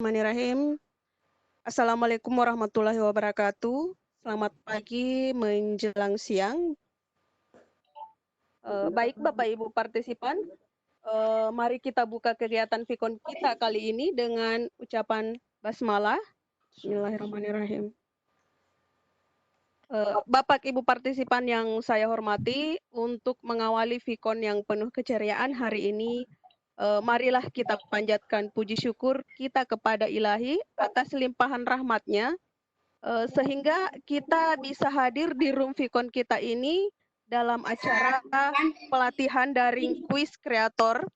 Bismillahirrahmanirrahim. Assalamualaikum warahmatullahi wabarakatuh. Selamat pagi menjelang siang. Baik Bapak Ibu partisipan, mari kita buka kegiatan Vikon kita kali ini dengan ucapan basmalah. Bismillahirrahmanirrahim. Bapak Ibu partisipan yang saya hormati, untuk mengawali Vikon yang penuh keceriaan hari ini, marilah kita panjatkan puji syukur kita kepada Ilahi atas limpahan rahmat-Nya, sehingga kita bisa hadir di room Vikon kita ini dalam acara pelatihan daring kuis kreator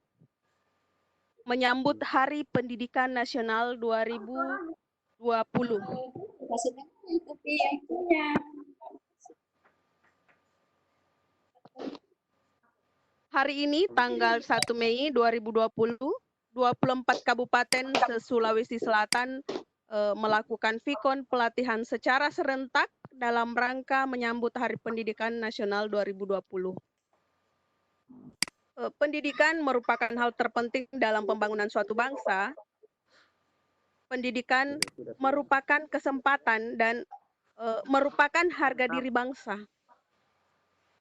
menyambut Hari Pendidikan Nasional 2020. Hari ini tanggal 1 Mei 2020, 24 kabupaten se-Sulawesi Selatan melakukan Vikon pelatihan secara serentak dalam rangka menyambut Hari Pendidikan Nasional 2020. Pendidikan merupakan hal terpenting dalam pembangunan suatu bangsa. Pendidikan merupakan kesempatan dan merupakan harga diri bangsa.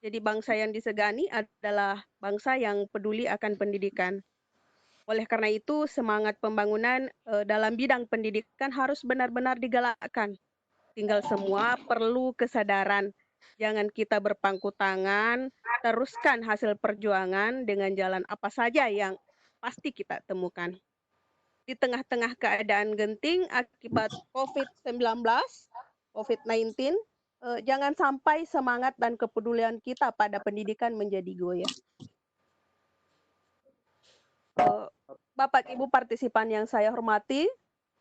Jadi bangsa yang disegani adalah bangsa yang peduli akan pendidikan. Oleh karena itu, semangat pembangunan dalam bidang pendidikan harus benar-benar digalakkan. Tinggal semua perlu kesadaran. Jangan kita berpangku tangan, teruskan hasil perjuangan dengan jalan apa saja yang pasti kita temukan. Di tengah-tengah keadaan genting akibat COVID-19, jangan sampai semangat dan kepedulian kita pada pendidikan menjadi goyah. Bapak Ibu partisipan yang saya hormati,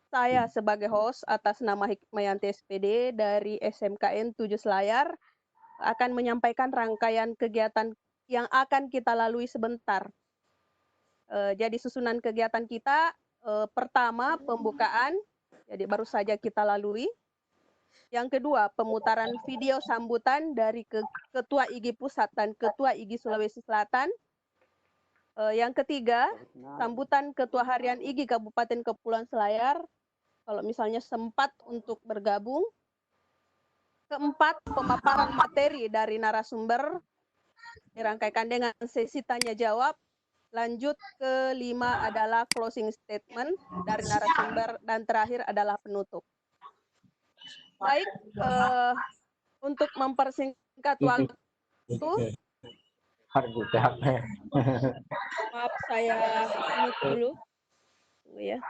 saya sebagai host atas nama Hikmayanti SPD dari SMKN 7 Selayar akan menyampaikan rangkaian kegiatan yang akan kita lalui sebentar. Jadi susunan kegiatan kita, pertama pembukaan, jadi baru saja kita lalui. Yang kedua, pemutaran video sambutan dari Ketua IGI Pusat dan Ketua IGI Sulawesi Selatan. Yang ketiga, sambutan Ketua Harian IGI Kabupaten Kepulauan Selayar, kalau misalnya sempat untuk bergabung. Keempat, pemaparan materi dari narasumber, dirangkaikan dengan sesi tanya jawab. Lanjut, kelima adalah closing statement dari narasumber, dan terakhir adalah penutup. Baik, untuk mempersingkat waktu, maaf saya mute dulu, tunggu ya.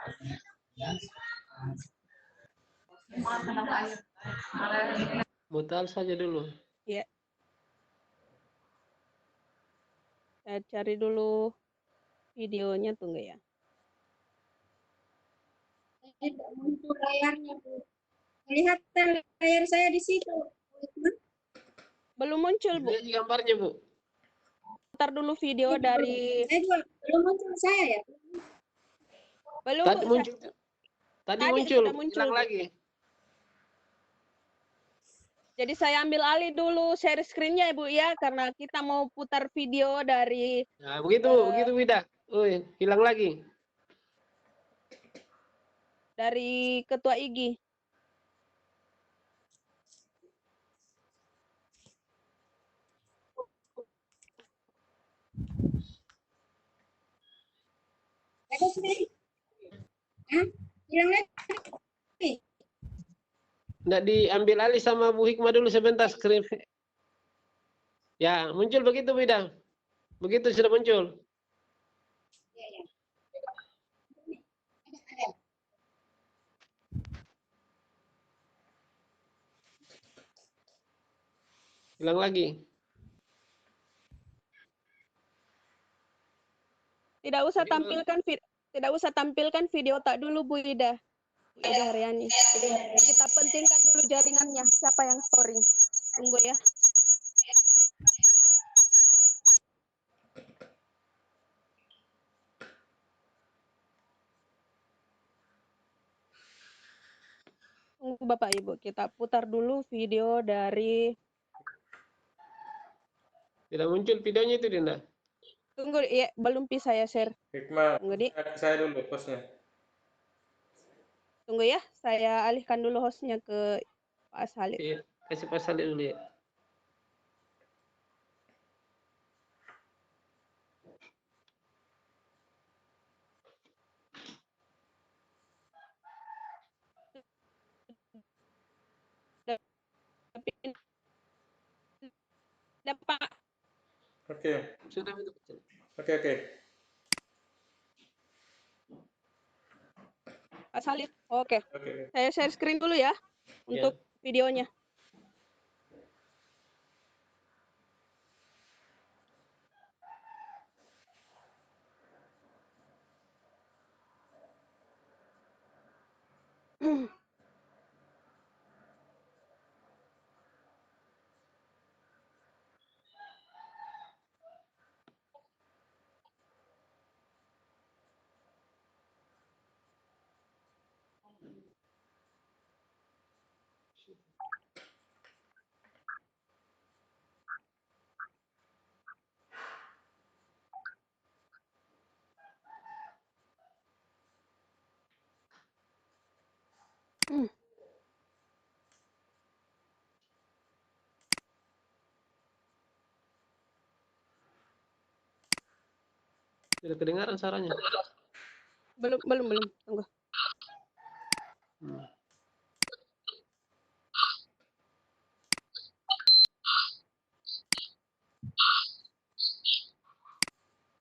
Mutal saja dulu. Ya. Saya cari dulu videonya, tunggu ya. Tidak muncul layarnya, Bu. Lihat layar saya di situ. Belum muncul, Bu. Lihat gambarnya, Bu. Putar dulu video dari... Saya juga belum muncul saya ya. Belum, Tadi Bu. muncul. Tadi muncul. Sudah muncul, Hilang Bu. lagi. Jadi saya ambil alih dulu share screen-nya, Ibu ya, karena kita mau putar video dari... Nah, begitu Wida. Hilang lagi. Dari Ketua IGI. Ada sendiri. Hilang lagi. Nggak diambil alih sama Bu Hikmah dulu sebentar screen. Ya, muncul begitu, Wida. Begitu sudah muncul. Ya, ya. Hilang lagi. Tidak usah tampilkan video tak dulu, Bu Ida. Bu Ida Haryani. Kita pentingkan dulu jaringannya, siapa yang storing. Tunggu ya. Tunggu Bapak Ibu, kita putar dulu video dari... Tidak muncul videonya itu, Dinda. Tunggu, ya belum bisa saya share. Hikmah, Tunggu, Di. saya dulu posnya. Tunggu ya, saya alihkan dulu hostnya ke Pak Salib. Iya, kasih Pak Salib dulu ya. Pak. Oke, Sudah itu. oke. Pak Salib. Oke. Oke. Saya share screen dulu ya untuk videonya. Sudah kedengaran suaranya? Belum. Tunggu.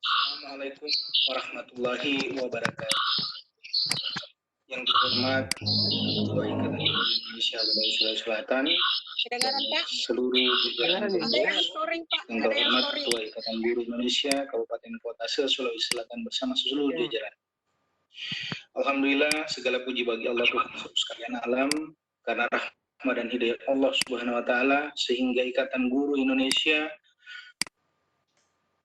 Assalamualaikum warahmatullahi wabarakatuh. Yang terhormat Ketua Ikatan Guru Indonesia wilayah Sulawesi Selatan, Kedengaran Pak? seluruh jajaran Kedengaran, Ada yang scoring Pak. yang Ada yang terhormat scoring. Ketua Ikatan Guru Indonesia Kabupaten Kota Sulawesi Selatan bersama seluruh jajaran. Alhamdulillah, segala puji bagi Allah Tuhan sekalian alam, karena rahmat dan hidayah Allah Subhanahu wa taala sehingga Ikatan Guru Indonesia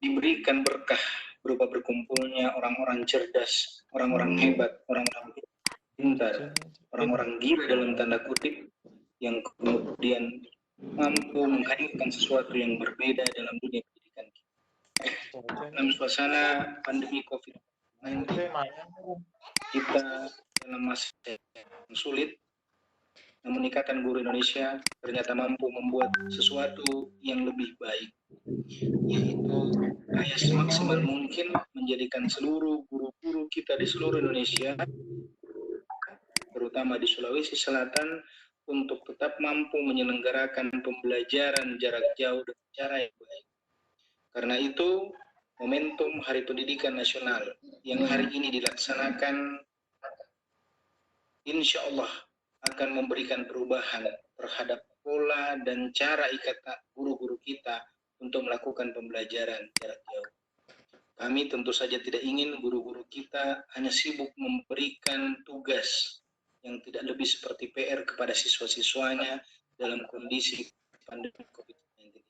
diberikan berkah berupa berkumpulnya orang-orang cerdas, orang-orang hebat, orang-orang pintar, orang-orang gila dalam tanda kutip, yang kemudian mampu menghadirkan sesuatu yang berbeda dalam dunia pendidikan kita. Dalam suasana pandemi COVID-19, kita dalam masa yang sulit, namun Ikatan Guru Indonesia ternyata mampu membuat sesuatu yang lebih baik, yaitu upaya semaksimal mungkin menjadikan seluruh guru-guru kita di seluruh Indonesia, terutama di Sulawesi Selatan, untuk tetap mampu menyelenggarakan pembelajaran jarak jauh dengan cara yang baik. Karena itu, momentum Hari Pendidikan Nasional yang hari ini dilaksanakan, insya Allah akan memberikan perubahan terhadap pola dan cara ikatan guru-guru kita untuk melakukan pembelajaran jarak jauh. Kami tentu saja tidak ingin guru-guru kita hanya sibuk memberikan tugas yang tidak lebih seperti PR kepada siswa-siswanya dalam kondisi pandemi COVID-19 ini.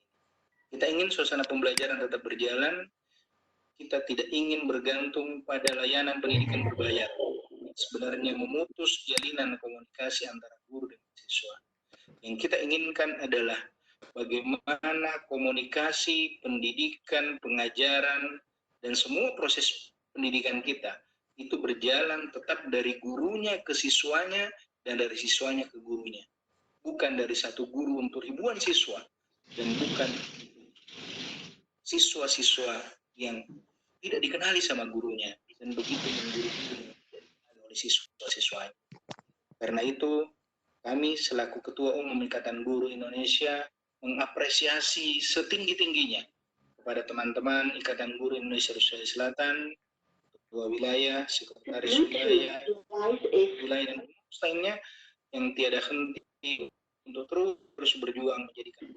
Kita ingin suasana pembelajaran tetap berjalan. Kita tidak ingin bergantung pada layanan pendidikan berbayar. Sebenarnya memutus jalinan komunikasi antara guru dan siswa. Yang kita inginkan adalah bagaimana komunikasi, pendidikan, pengajaran, dan semua proses pendidikan kita itu berjalan tetap dari gurunya ke siswanya dan dari siswanya ke gurunya. Bukan dari satu guru untuk ribuan siswa dan bukan siswa-siswa yang tidak dikenali sama gurunya dan begitu mengguru oleh siswa-siswanya. Karena itu kami selaku Ketua Umum Ikatan Guru Indonesia mengapresiasi setinggi-tingginya kepada teman-teman Ikatan Guru Indonesia Sulawesi Selatan, Ketua Wilayah, Sekretaris Wilayah, dan lainnya yang tiada henti untuk terus berjuang menjadikan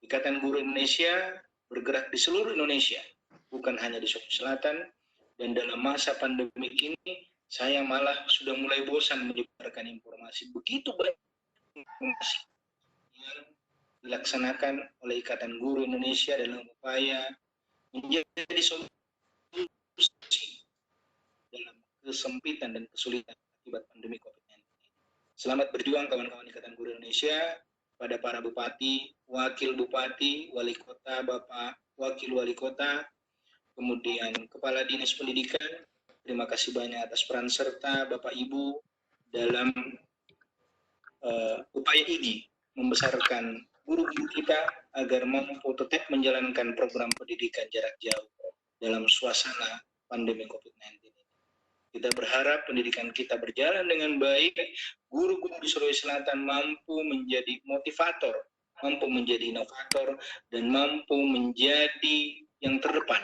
Ikatan Guru Indonesia bergerak di seluruh Indonesia, bukan hanya di Sulawesi Selatan. Dan dalam masa pandemi ini, saya malah sudah mulai bosan menyebarkan informasi. Begitu banyak informasi yang dilaksanakan oleh Ikatan Guru Indonesia dalam upaya menjadi solusi dalam kesempitan dan kesulitan akibat pandemi COVID-19. Selamat berjuang kawan-kawan Ikatan Guru Indonesia, pada para bupati, wakil bupati, wali kota, bapak wakil wali kota, kemudian kepala dinas pendidikan, Terima kasih banyak atas peran serta Bapak Ibu dalam upaya IGI membesarkan guru-guru kita agar mampu tetap menjalankan program pendidikan jarak jauh dalam suasana pandemi COVID-19 ini. Kita berharap pendidikan kita berjalan dengan baik, guru-guru di Sulawesi Selatan mampu menjadi motivator, mampu menjadi inovator, dan mampu menjadi yang terdepan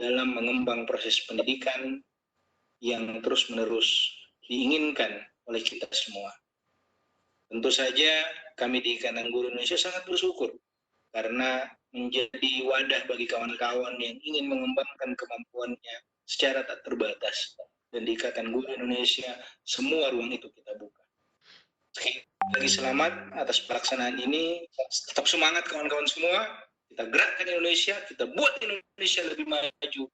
dalam mengembang proses pendidikan yang terus-menerus diinginkan oleh kita semua. Tentu saja kami di Ikatan Guru Indonesia sangat bersyukur karena menjadi wadah bagi kawan-kawan yang ingin mengembangkan kemampuannya secara tak terbatas. Dan di Ikatan Guru Indonesia semua ruang itu kita buka. Sekali lagi selamat atas pelaksanaan ini. Tetap semangat kawan-kawan semua. Kita gerakkan Indonesia, kita buat Indonesia lebih maju.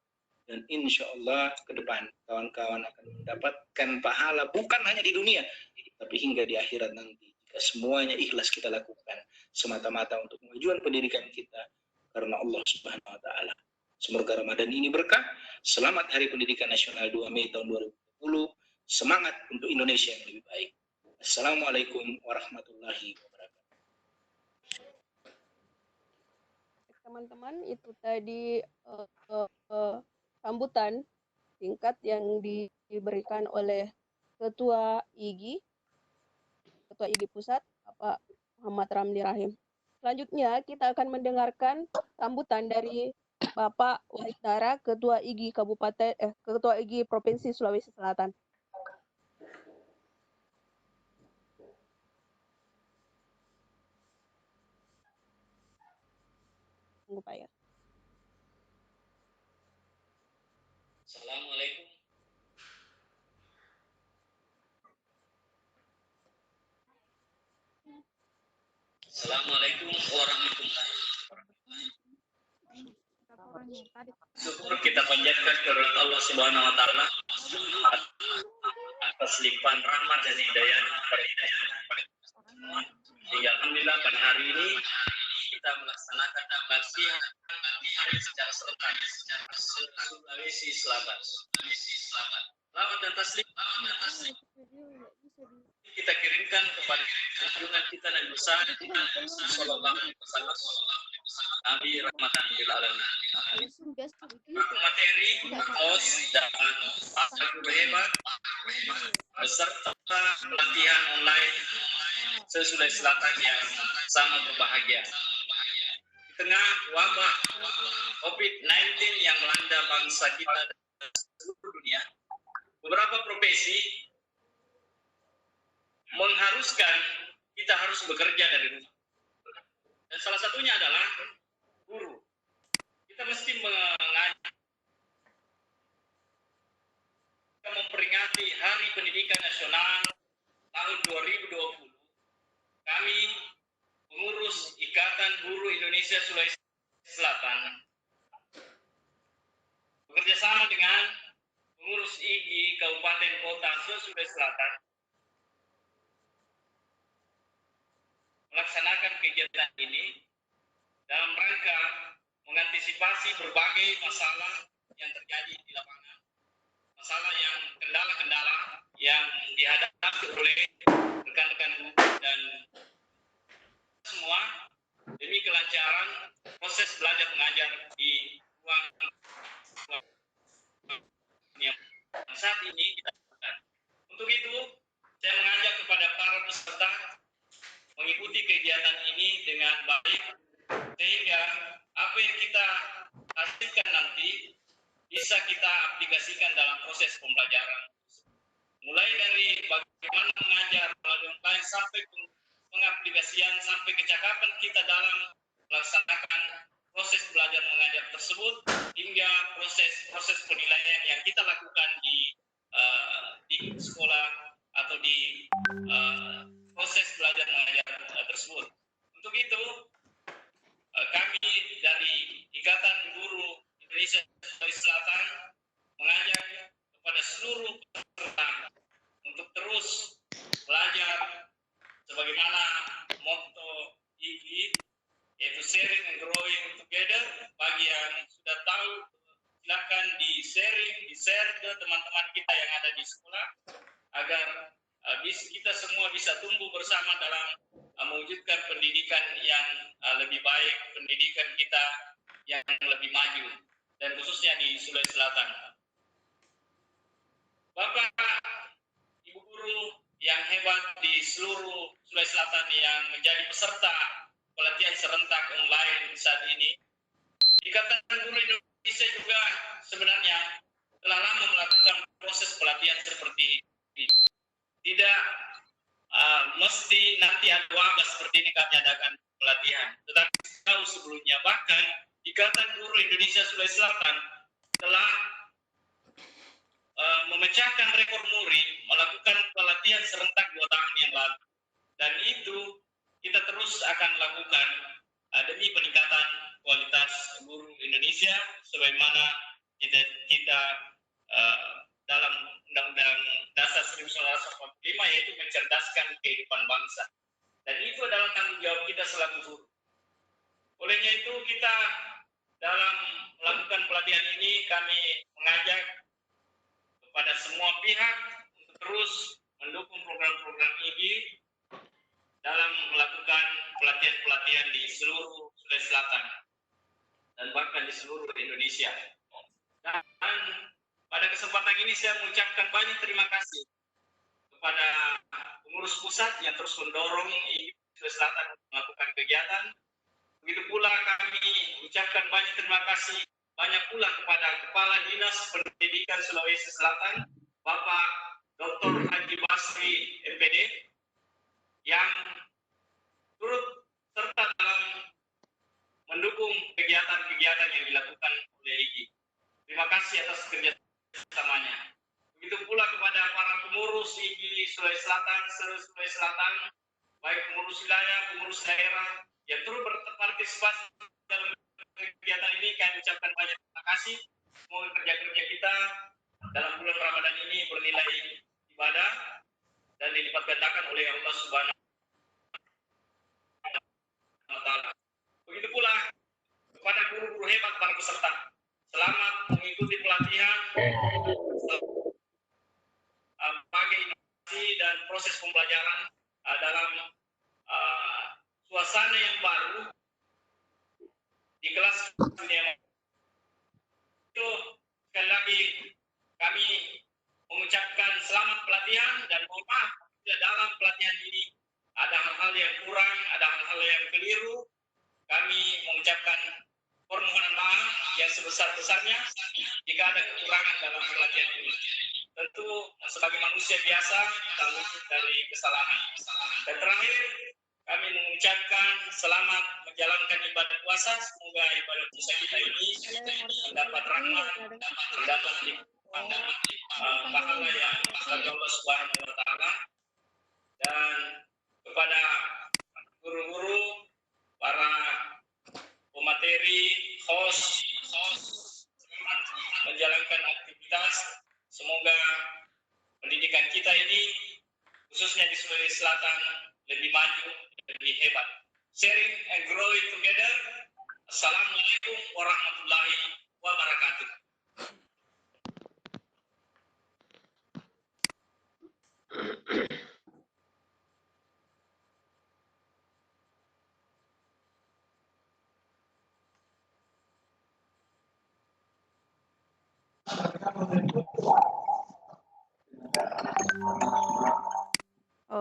Dan insya Allah ke depan kawan-kawan akan mendapatkan pahala bukan hanya di dunia, tapi hingga di akhirat nanti. Jika semuanya ikhlas kita lakukan semata-mata untuk kemajuan pendidikan kita karena Allah Subhanahu wa Ta'ala. Semoga Ramadan ini berkah. Selamat Hari Pendidikan Nasional 2 Mei tahun 2020. Semangat untuk Indonesia yang lebih baik. Assalamualaikum warahmatullahi wabarakatuh. Teman-teman, itu tadi sambutan singkat yang diberikan oleh Ketua IGI Pusat, Bapak Muhammad Ramli Rahim. Selanjutnya kita akan mendengarkan sambutan dari Bapak Wahid Dara, Ketua IGI Ketua IGI Provinsi Sulawesi Selatan. Tunggu Pak ya. Assalamualaikum. Assalamualaikum warahmatullahi wabarakatuh. Syukur kita panjatkan kepada Allah Subhanahu wa Ta'ala atas limpahan rahmat dan hidayah sehingga alhamdulillah pada hari ini kita melaksanakan latihan secara serentak Sulawesi Selatan. Selamat dan taslim kita kirimkan kepada junjungan kita Nabi besar sallallahu alaihi wasallam, Nabi rahmatan lil alamin. Materi, host dan guru hebat beserta pelatihan online se-Sulawesi Selatan yang sangat berbahagia. Di tengah wabah COVID-19 yang melanda bangsa kita dan seluruh dunia, beberapa profesi mengharuskan kita harus bekerja dari rumah. Dan salah satunya adalah guru. Kita mesti memperingati Hari Pendidikan Nasional tahun 2020. Kami pengurus Ikatan Guru Indonesia Sulawesi Selatan bekerjasama dengan pengurus IGI Kabupaten Kota Sulawesi Selatan melaksanakan kegiatan ini dalam rangka mengantisipasi berbagai masalah yang terjadi di lapangan, masalah yang kendala-kendala yang dihadapi oleh rekan-rekan guru dan semua demi kelancaran proses belajar mengajar di ruang yang saat ini kita lakukan. Untuk itu, saya mengajak kepada para peserta mengikuti kegiatan ini dengan baik sehingga apa yang kita hasilkan nanti bisa kita aplikasikan dalam proses pembelajaran. Mulai dari bagaimana mengajar melalui online sampai pengaplikasian sampai kecakapan kita dalam melaksanakan proses belajar mengajar tersebut hingga proses penilaian yang kita lakukan di sekolah atau di proses belajar mengajar tersebut. Untuk itu kami dari Ikatan Guru Indonesia Sulawesi Selatan mengajak kepada seluruh peserta untuk terus belajar sebagaimana motto IGI, yaitu sharing and growing together. Bagi yang sudah tahu silakan di-sharing, di-share ke teman-teman kita yang ada di sekolah agar kita semua bisa tumbuh bersama dalam mewujudkan pendidikan yang lebih baik, pendidikan kita yang lebih maju, dan khususnya di Sulawesi Selatan. Bapak, Ibu guru yang hebat di seluruh Sulawesi Selatan yang menjadi peserta pelatihan serentak online saat ini, Ikatan Guru Indonesia juga sebenarnya telah lama melakukan proses pelatihan seperti ini. Tidak mesti nanti ada wabah seperti ini kami adakan pelatihan, tetapi jauh sebelumnya bahkan Ikatan Guru Indonesia Sulawesi Selatan telah memecahkan rekor muri melakukan pelatihan serentak 2 tahun yang lalu, dan itu kita terus akan lakukan demi peningkatan kualitas guru Indonesia sebagaimana kita dalam Undang-Undang Dasar 1945 yaitu mencerdaskan kehidupan bangsa, dan itu adalah tanggung jawab kita selaku guru. Olehnya itu kita dalam melakukan pelatihan ini kami mengajak kepada semua pihak untuk terus mendukung program-program IGI dalam melakukan pelatihan-pelatihan di seluruh Sulawesi Selatan dan bahkan di seluruh Indonesia. Dan pada kesempatan ini saya mengucapkan banyak terima kasih kepada pengurus pusat yang terus mendorong IGI Sulawesi Selatan melakukan kegiatan. Begitu pula kami ucapkan banyak terima kasih banyak pula kepada Kepala Dinas Pendidikan Sulawesi Selatan, Bapak Dr. Haji Basri MPD, yang turut serta dalam mendukung kegiatan-kegiatan yang dilakukan oleh IGI. Terima kasih atas kerjasamanya. Begitu pula kepada para pengurus IGI Sulawesi Selatan, seluruh Sulawesi Selatan, baik pengurus wilayah, pengurus daerah, yang turut berpartisipasi dalam kegiatan ini, kami ucapkan banyak terima kasih. Semoga kerja-kerja kita dalam bulan Ramadan ini bernilai ibadah dan dilipat gandakan oleh Allah Subhanahu wa Ta'ala. Begitu pula kepada guru-guru hebat para peserta, selamat mengikuti pelatihan sebagai inovasi dan proses pembelajaran dalam suasana yang baru di kelas dunia. Itu sekali lagi kami mengucapkan selamat pelatihan dan mohon maaf dalam pelatihan ini ada hal-hal yang kurang, ada hal-hal yang keliru. Kami mengucapkan permohonan maaf yang sebesar-besarnya jika ada kekurangan dalam pelatihan ini. Tentu sebagai manusia biasa kita luput dari kesalahan. Dan terakhir kami mengucapkan selamat menjalankan ibadah puasa. Semoga ibadah puasa kita ini mendapat rahmat, mendapat pahala yang dari Allah Subhanahu wa Ta'ala. Dan kepada guru-guru, para pemateri, host menjalankan aktivitas, semoga pendidikan kita ini khususnya di Sulawesi Selatan lebih maju, lebih hebat. Sharing and growing together. Assalamualaikum warahmatullahi wabarakatuh.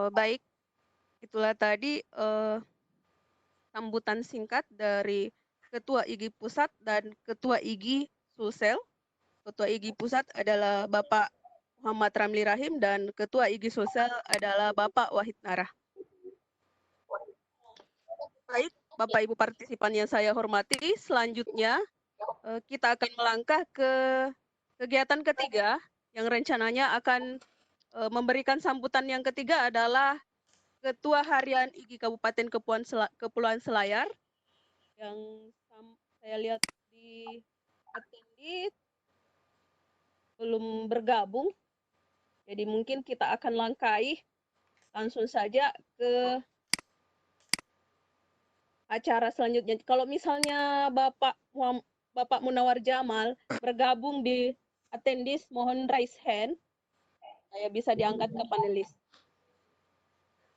Baik, itulah tadi sambutan singkat dari Ketua IGI Pusat dan Ketua IGI Sulsel. Ketua IGI Pusat adalah Bapak Muhammad Ramli Rahim dan Ketua IGI Sulsel adalah Bapak Wahid Narah. Baik, Bapak Ibu partisipan yang saya hormati, selanjutnya kita akan melangkah ke kegiatan ketiga yang rencananya akan memberikan sambutan yang ketiga adalah Ketua Harian IGI Kabupaten Kepulauan Selayar yang saya lihat di attendee belum bergabung. Jadi mungkin kita akan langkahi langsung saja ke acara selanjutnya. Kalau misalnya Bapak Munawar Jamal bergabung di attendees, mohon raise hand. Saya bisa diangkat ke panelis.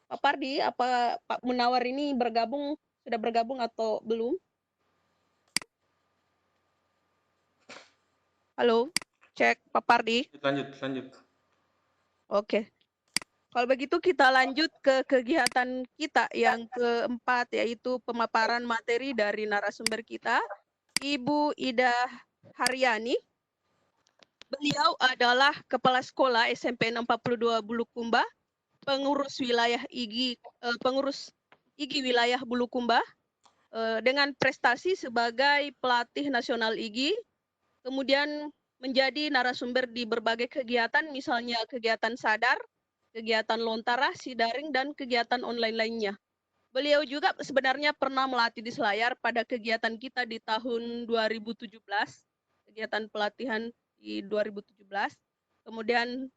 Pak Pardi, apa Pak Munawar ini sudah bergabung atau belum? Halo, cek Pak Pardi. Lanjut. Oke. Kalau begitu kita lanjut ke kegiatan kita yang keempat, yaitu pemaparan materi dari narasumber kita, Ibu Ida Haryani. Beliau adalah Kepala Sekolah SMP 62 Bulukumba, pengurus IGI wilayah Bulukumba, dengan prestasi sebagai pelatih nasional IGI, kemudian menjadi narasumber di berbagai kegiatan, misalnya kegiatan sadar, kegiatan lontara, sidaring, dan kegiatan online lainnya. Beliau juga sebenarnya pernah melatih di Selayar pada kegiatan kita di tahun 2017, kegiatan pelatihan di 2017. Kemudian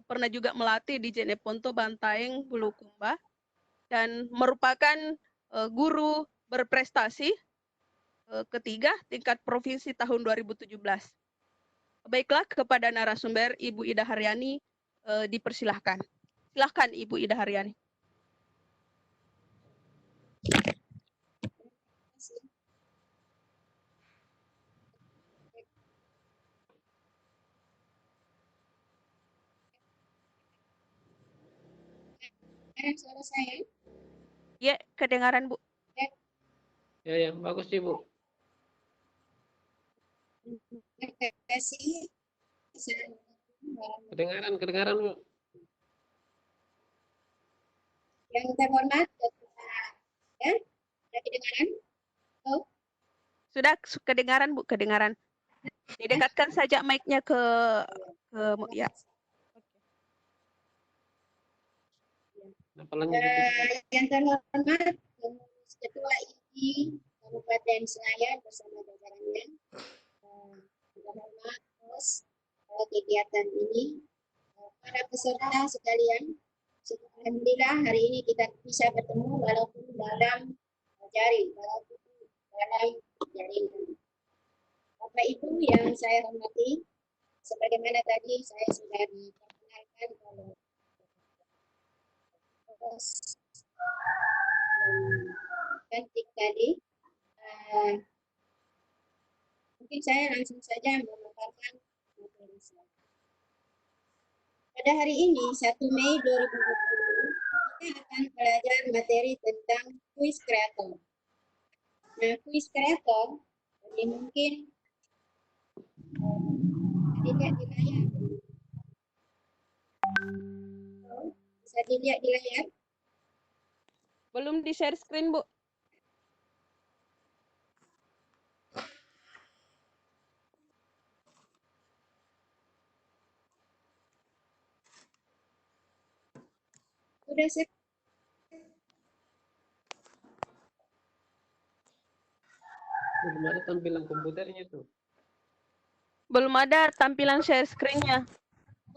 pernah juga melatih di Jeneponto, Bantaeng, Bulukumba, dan merupakan guru berprestasi ketiga tingkat provinsi tahun 2017. Baiklah, kepada narasumber Ibu Ida Haryani dipersilahkan. Silahkan Ibu Ida Haryani. Suara saya? Ya, kedengaran Bu. Ya, bagus Ibu. Terima kasih. Kedengaran Bu. Yang terhormat, ya, sudah kedengaran? Sudah kedengaran Bu, kedengaran. Didekatkan saja mic-nya ke ya. Yang terhormat, Ketua IGI Kabupaten Selayar bersama jajarannya, terhormat host kegiatan ini, para peserta sekalian, alhamdulillah hari ini kita bisa bertemu walaupun dalam jaringan. Bapak Ibu yang saya hormati, sebagaimana tadi saya sudah diperkenalkan oleh cantik tadi, mungkin saya langsung saja memaparkan materi saya. Pada hari ini, 1 Mei 2020, kita akan belajar materi tentang quiz creator. Nah, quiz creator, jadi mungkin dilihat di layar. Bisa dilihat di layar. Belum di-share screen, Bu. Sudah saya Belum ada tampilan komputernya tuh. Belum ada tampilan share screen-nya.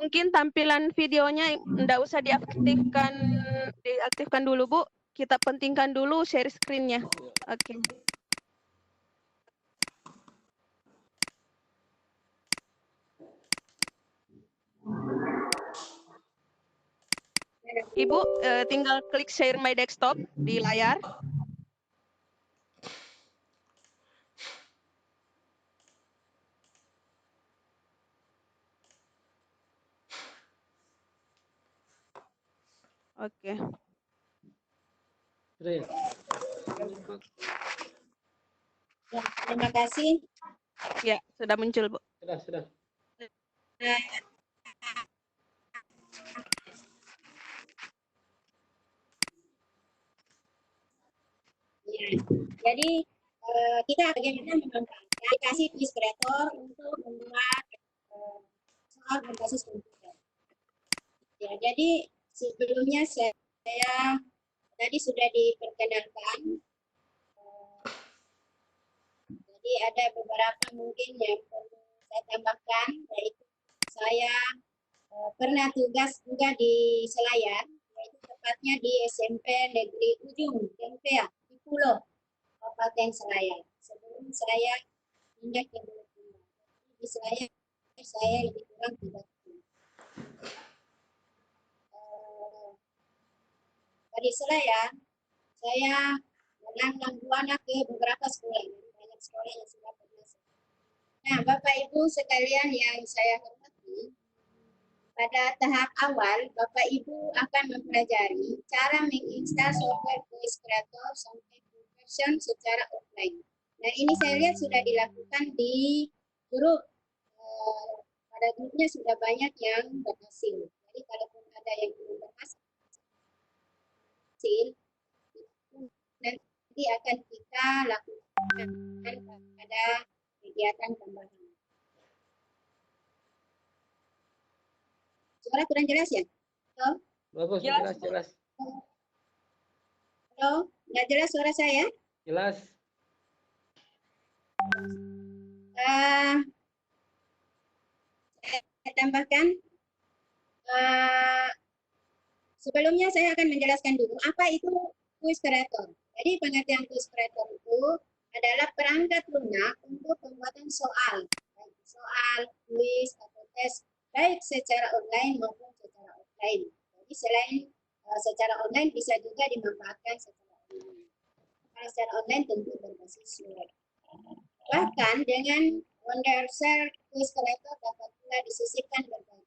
Mungkin tampilan videonya enggak usah diaktifkan dulu, Bu. Kita pentingkan dulu share screen-nya. Oke. Ibu tinggal klik share my desktop di layar. Oke. Sudah ya? Ya, terima kasih. Ya, sudah muncul, Bu. Sudah. Ya, jadi kita bagaimana mengembangkan aplikasi quiz creator untuk membuat soal berbasis komputer. Ya, jadi sebelumnya saya tadi sudah diperkenalkan. Jadi ada beberapa mungkin yang perlu saya tambahkan, yaitu saya pernah tugas juga di Selayar, yaitu tepatnya di SMP Negeri Ujung, Tempea, di Pulau, Kabupaten Selayar. Sebelum saya hingga ke Bulukumba. Di Selayar saya lebih kurang 3 tahun. Dari Selayar saya menanam buana ke beberapa sekolah, banyak sekolah yang sudah berhasil. Nah, Bapak Ibu sekalian yang saya hormati, pada tahap awal Bapak Ibu akan mempelajari cara menginstal software Voice Creator sampai version secara offline. Nah, ini saya lihat sudah dilakukan di grup. Pada grupnya sudah banyak yang berhasil. Jadi kalaupun ada yang belum berhasil, nanti akan kita lakukan pada kegiatan tambahan. Suara kurang jelas ya? Halo? Bagus, Jelas, jelas, jelas. Halo? Nggak jelas suara saya? Jelas. Saya tambahkan. Sebelumnya saya akan menjelaskan dulu apa itu Voice Creator. Jadi pengertian Voice Creator itu adalah perangkat lunak untuk pembuatan soal, kuis atau tes, baik secara online maupun secara offline. Jadi selain secara online bisa juga dimanfaatkan secara online. Kalau secara online tentu berbasis web. Bahkan dengan Wondershare Voice Creator dapat pula disisipkan berbagai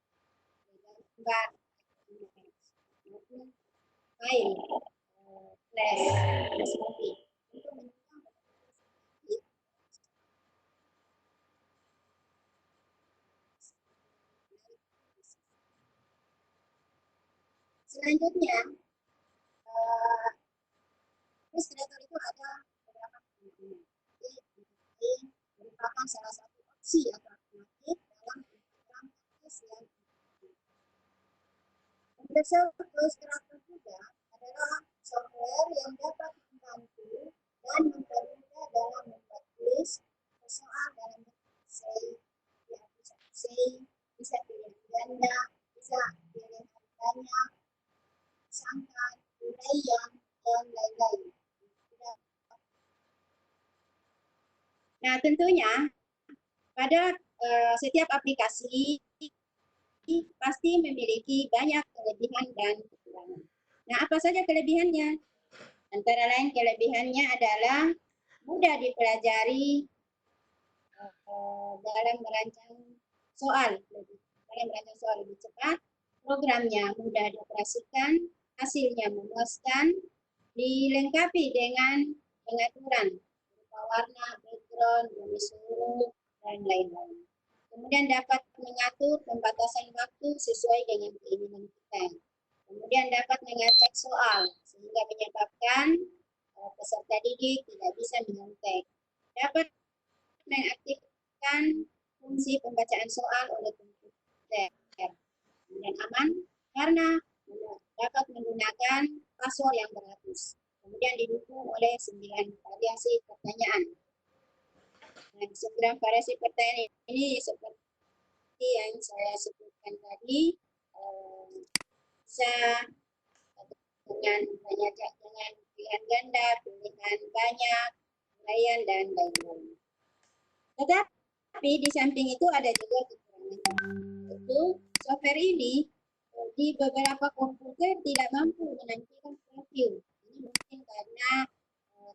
gambar, maupun file, flash, seperti untuk menunjukkan selanjutnya, Voice Creator itu ada beberapa kemungkinan. Jadi merupakan salah satu opsi atau alternatif dalam program tes yang Wondershare Voice Creator juga adalah software yang dapat membantu dan mempermudah dalam membuat kuis, soal dalam essay, bisa pilihan ganda, bisa pilihan banyak, sangkan, uraian, dan lain-lain. Nah, tentunya pada setiap aplikasi pasti memiliki banyak kelebihan dan kekurangan. Nah, apa saja kelebihannya? Antara lain kelebihannya adalah mudah dipelajari dalam merancang soal lebih cepat, programnya mudah dioperasikan, hasilnya memuaskan, dilengkapi dengan pengaturan berupa warna, background, garis huruf, dan lain-lain. Kemudian dapat mengatur pembatasan waktu sesuai dengan keinginan kita. Kemudian dapat mengecek soal sehingga menyebabkan peserta didik tidak bisa menyontek. Dapat mengaktifkan fungsi pembacaan soal oleh komputer. Kemudian aman karena dapat menggunakan password yang berlapis. Kemudian didukung oleh 9 variasi pertanyaan. Dan 9 variasi pertanyaan ini seperti yang saya sebutkan tadi, bisa dengan pilihan ganda, pilihan banyak, uraian, dan lain-lain. Tetapi di samping itu ada juga kekurangan. Yaitu software ini di beberapa komputer tidak mampu menampilkan preview. Ini mungkin karena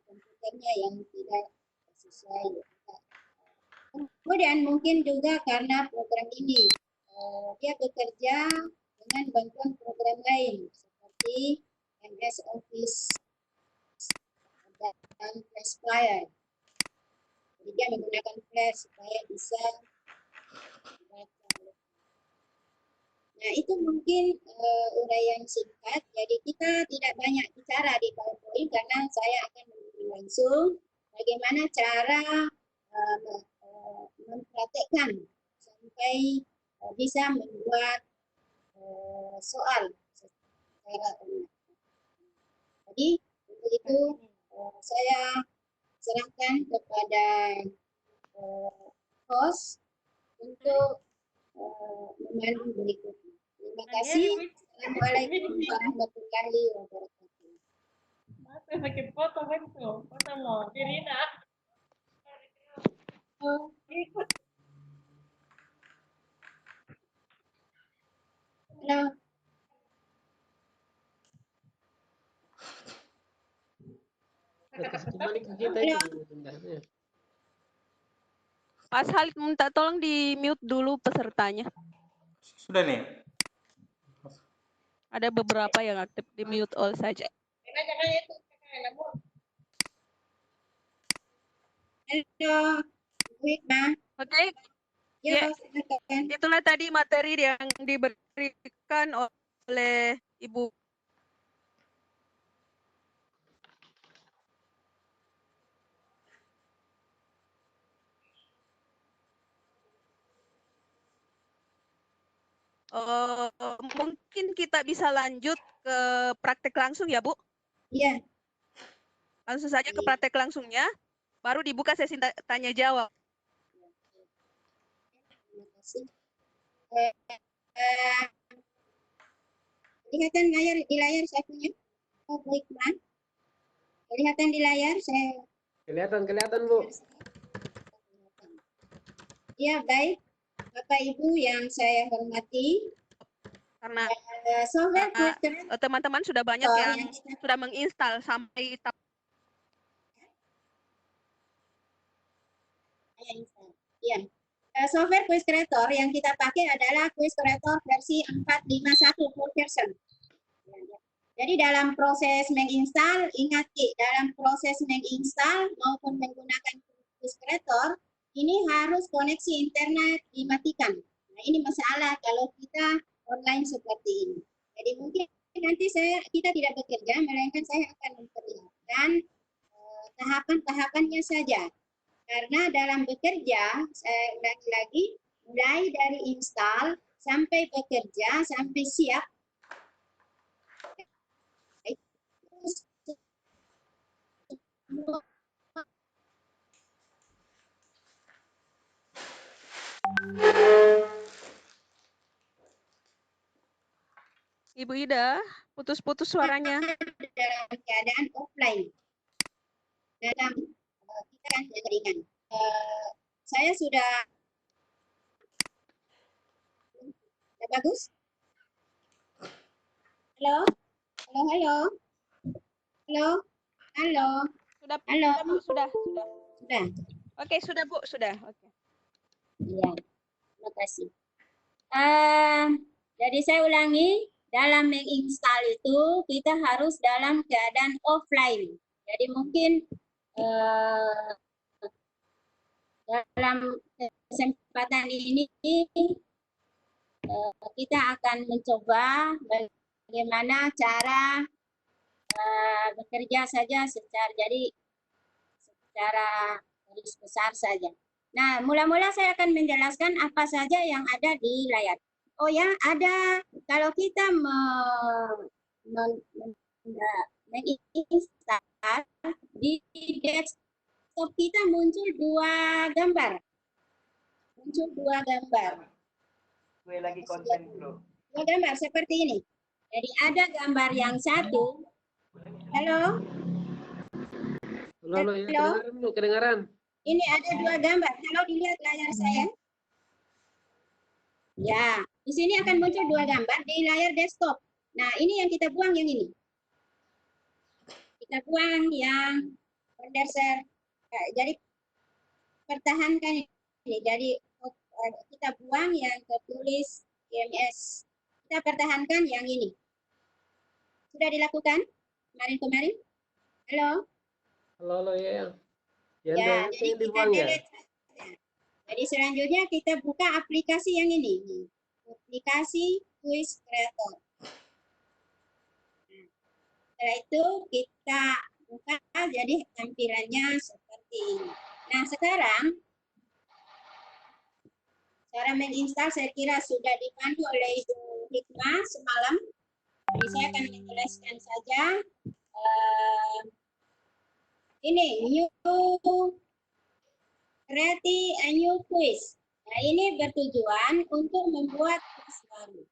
komputernya yang tidak sesuai. Kemudian mungkin juga karena program ini dia bekerja dengan bantuan program lain seperti MS Office dan Flash Player. Jadi dia menggunakan Flash supaya bisa dibaca. Nah, itu mungkin uraian singkat. Jadi kita tidak banyak bicara di PowerPoint karena saya akan menunjukkan langsung bagaimana cara mempraktekkan sampai bisa membuat soal secara online. Jadi untuk itu saya serahkan kepada host untuk memandu berikutnya. Terima kasih. Assalamualaikum warahmatullahi wabarakatuh. Pakai foto kan tuh, foto lo, Irina. Berikut. Halo. Kasih kembali ke kita Halo. itu. Tendahnya. Mas Halid minta tolong di mute dulu pesertanya. Sudah nih. Ada beberapa yang aktif di mute all saja. Halo. Bu Hikmah. Oke, Ya, Ya. silakan. itulah tadi materi yang diberikan oleh Ibu. Mungkin kita bisa lanjut ke praktek langsung ya, Bu. Iya. Langsung saja ke praktek langsungnya, baru dibuka sesi tanya jawab. Terima kasih. Kelihatan di layar saya punya. Oh, Bu Hikmah. Kelihatan di layar saya. Kelihatan Bu. Ya, baik. Bapak Ibu yang saya hormati, Karena software quiz creator teman-teman sudah banyak yang kita sudah menginstal sampai Ya. Software quiz creator yang kita pakai adalah quiz creator versi 451 full version. Jadi dalam proses menginstal, ingat Ki, dalam proses menginstal maupun menggunakan quiz creator, ini harus koneksi internet dimatikan. Nah, ini masalah kalau kita online seperti ini. Jadi mungkin nanti kita tidak bekerja, melainkan saya akan memperlihatkan tahapan-tahapannya saja. Karena dalam bekerja, saya ulangi lagi, mulai dari install sampai bekerja, sampai siap, Ibu Ida, putus-putus suaranya. dalam keadaan offline. Dalam kita kan ringan. Saya sudah bagus. Halo, halo, halo, halo, halo. Sudah, Halo. sudah. Sudah. Oke, sudah Bu, sudah. Oke. Iya, terima kasih. Jadi saya ulangi, dalam menginstal itu kita harus dalam keadaan offline. Jadi mungkin dalam kesempatan ini kita akan mencoba bagaimana cara bekerja saja secara garis besar saja. Nah, mula-mula saya akan menjelaskan apa saja yang ada di layar. Oh ya, ada kalau kita menginstal di desktop kita muncul dua gambar. Gue lagi konten bro. Dua gambar seperti ini. Jadi ada gambar yang satu. Halo. Halo, ya, kedengaran Bu, kedengaran. Ini ada dua gambar. Kalau dilihat layar saya. Ya, di sini akan muncul dua gambar di layar desktop. Nah, ini yang kita buang yang ini. Kita buang yang kondenser. Jadi pertahankan ini. Jadi kita buang yang tertulis IMS. Kita pertahankan yang ini. Sudah dilakukan kemarin-kemarin? Halo? Halo, ya. Yang Ya, itu jadi yang kita dibuang ya. delete. Jadi selanjutnya kita buka aplikasi yang ini. Aplikasi quiz creator. Setelah itu kita buka, jadi tampilannya seperti ini. Nah, sekarang cara menginstal saya kira sudah dipandu oleh Ibu Hikmah semalam. Jadi saya akan menjelaskan saja. Ini create a new quiz. Nah, ini bertujuan untuk membuat quiz baru.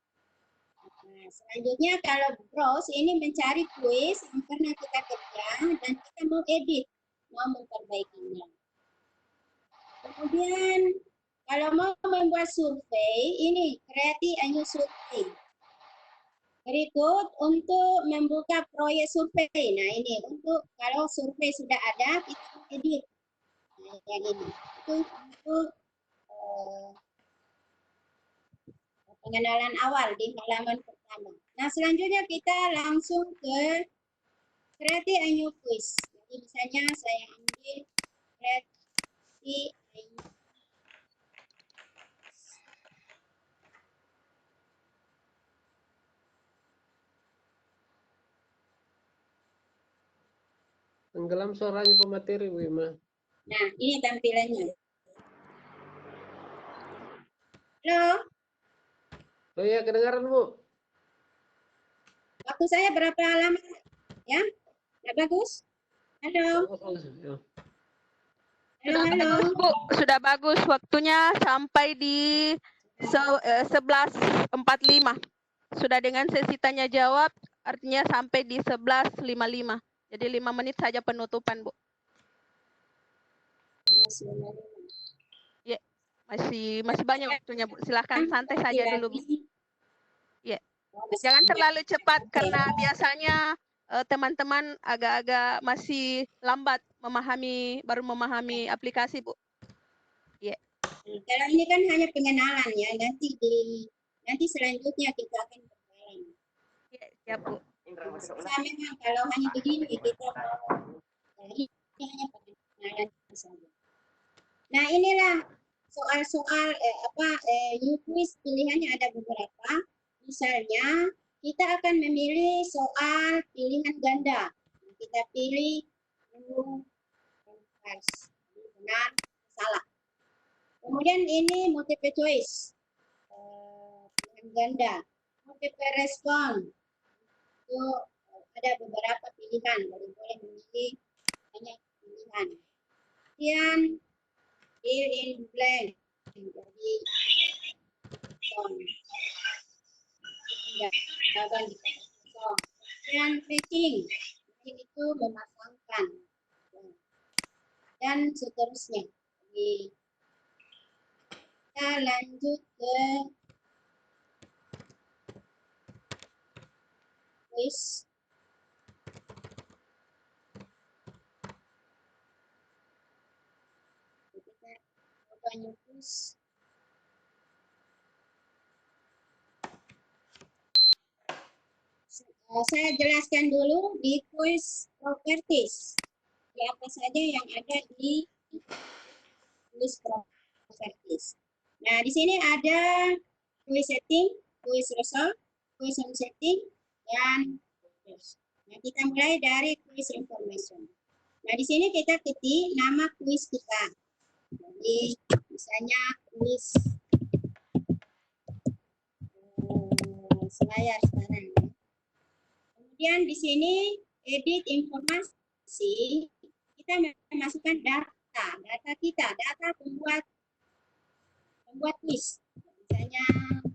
Nah, selanjutnya kalau browse ini mencari quiz yang pernah kita kerja dan kita mau edit, mau memperbaikinya. Kemudian kalau mau membuat survei, ini create a new survey. Berikut untuk membuka proyek survei. Nah ini untuk kalau survei sudah ada kita edit. Nah, yang ini itu untuk pengenalan awal di halaman pertama. Nah selanjutnya kita langsung ke create a new quiz. Jadi misalnya saya ambil create a new Tenggelam suaranya pemateri, Bu Ima. Nah, ini tampilannya. Halo, Oh iya, kedengaran, Bu. waktu saya berapa lama? Ya, nggak bagus? Halo, Ya. halo, halo. Bagus, Bu. Sudah bagus. Waktunya sampai di 11.45. Sudah dengan sesi tanya jawab, artinya sampai di 11.55. Jadi 5 menit saja penutupan, Bu. Ya, masih banyak waktunya, Bu. Silahkan santai saja dulu, Bu. Ya. Jangan terlalu cepat karena biasanya teman-teman agak-agak masih lambat baru memahami aplikasi, Bu. Ya. Kalau ini kan hanya pengenalan ya, nanti selanjutnya kita akan berjalan. Ya, siap, Bu. Saya memang kalau hanya begini kita ini hanya pengenalan saja. Nah inilah soal-soal new quiz pilihannya ada beberapa. Misalnya kita akan memilih soal pilihan ganda. Kita pilih true and false, benar, salah. Kemudian ini multiple choice, pilihan ganda. Multiple respon, itu ada beberapa pilihan, jadi boleh memilih banyak pilihan. Kemudian fill in blank, jadi jawaban kosong. Dan picking itu memasangkan dan seterusnya. Jadi, kita lanjut ke quiz. Kita coba new quiz. Saya jelaskan dulu di quiz properties. Di apa saja yang ada di quiz properties. Nah, di sini ada quiz setting, quiz result, quiz on setting, dan quiz. Nah, kita mulai dari quiz information. Nah, di sini kita ketik nama quiz kita. Jadi, misalnya quiz selayar sekarang. Kemudian di sini edit informasi, kita memasukkan data kita, data pembuat quiz. Misalnya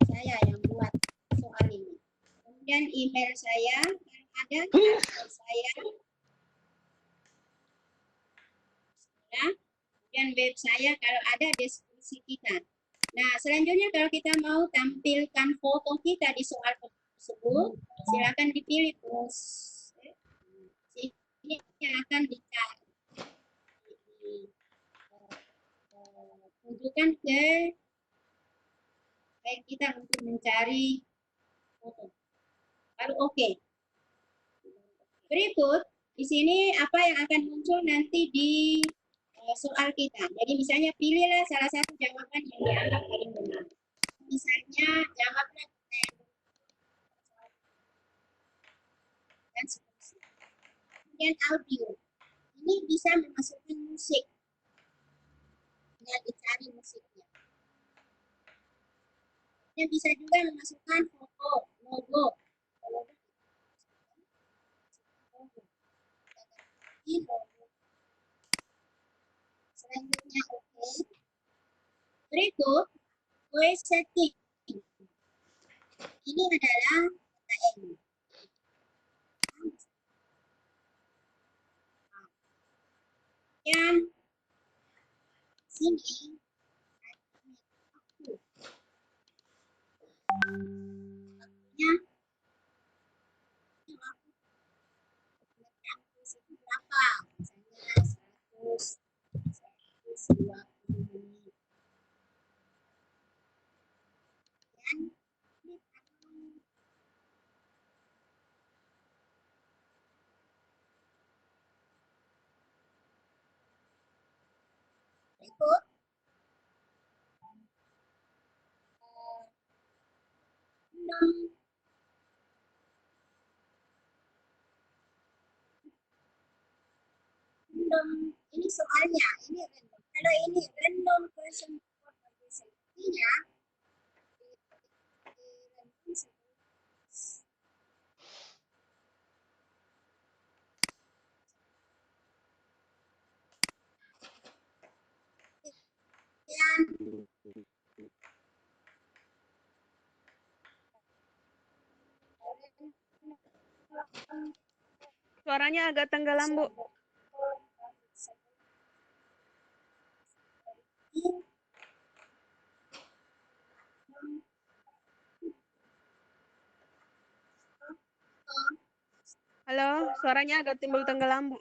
saya yang buat soal ini. Kemudian email saya yang ada, email saya. Ya. Kemudian web saya kalau ada deskripsi kita. Nah, selanjutnya kalau kita mau tampilkan foto kita di soal tersebut, silakan dipilih terus. Ini yang akan dicari. Tunjukkan ke baik kita untuk mencari foto. Lalu oke. Berikut di sini apa yang akan muncul nanti di soal kita. Jadi misalnya pilihlah salah satu jawaban yang dianggap paling benar. Misalnya jawablah dan seterusnya. Kemudian audio. Ini bisa memasukkan musik. Tinggal dicari musiknya. Dan bisa juga memasukkan foto, logo. Selanjutnya oke. Berikut voice setting. Ini adalah KTM. Yang sini waktunya berapa? Misalnya 120 menit. Dan berikut random ini soalnya ini random. Kalau ini random question artinya Suaranya agak tenggelam, Bu. Halo, suaranya agak timbul tenggelam, Bu.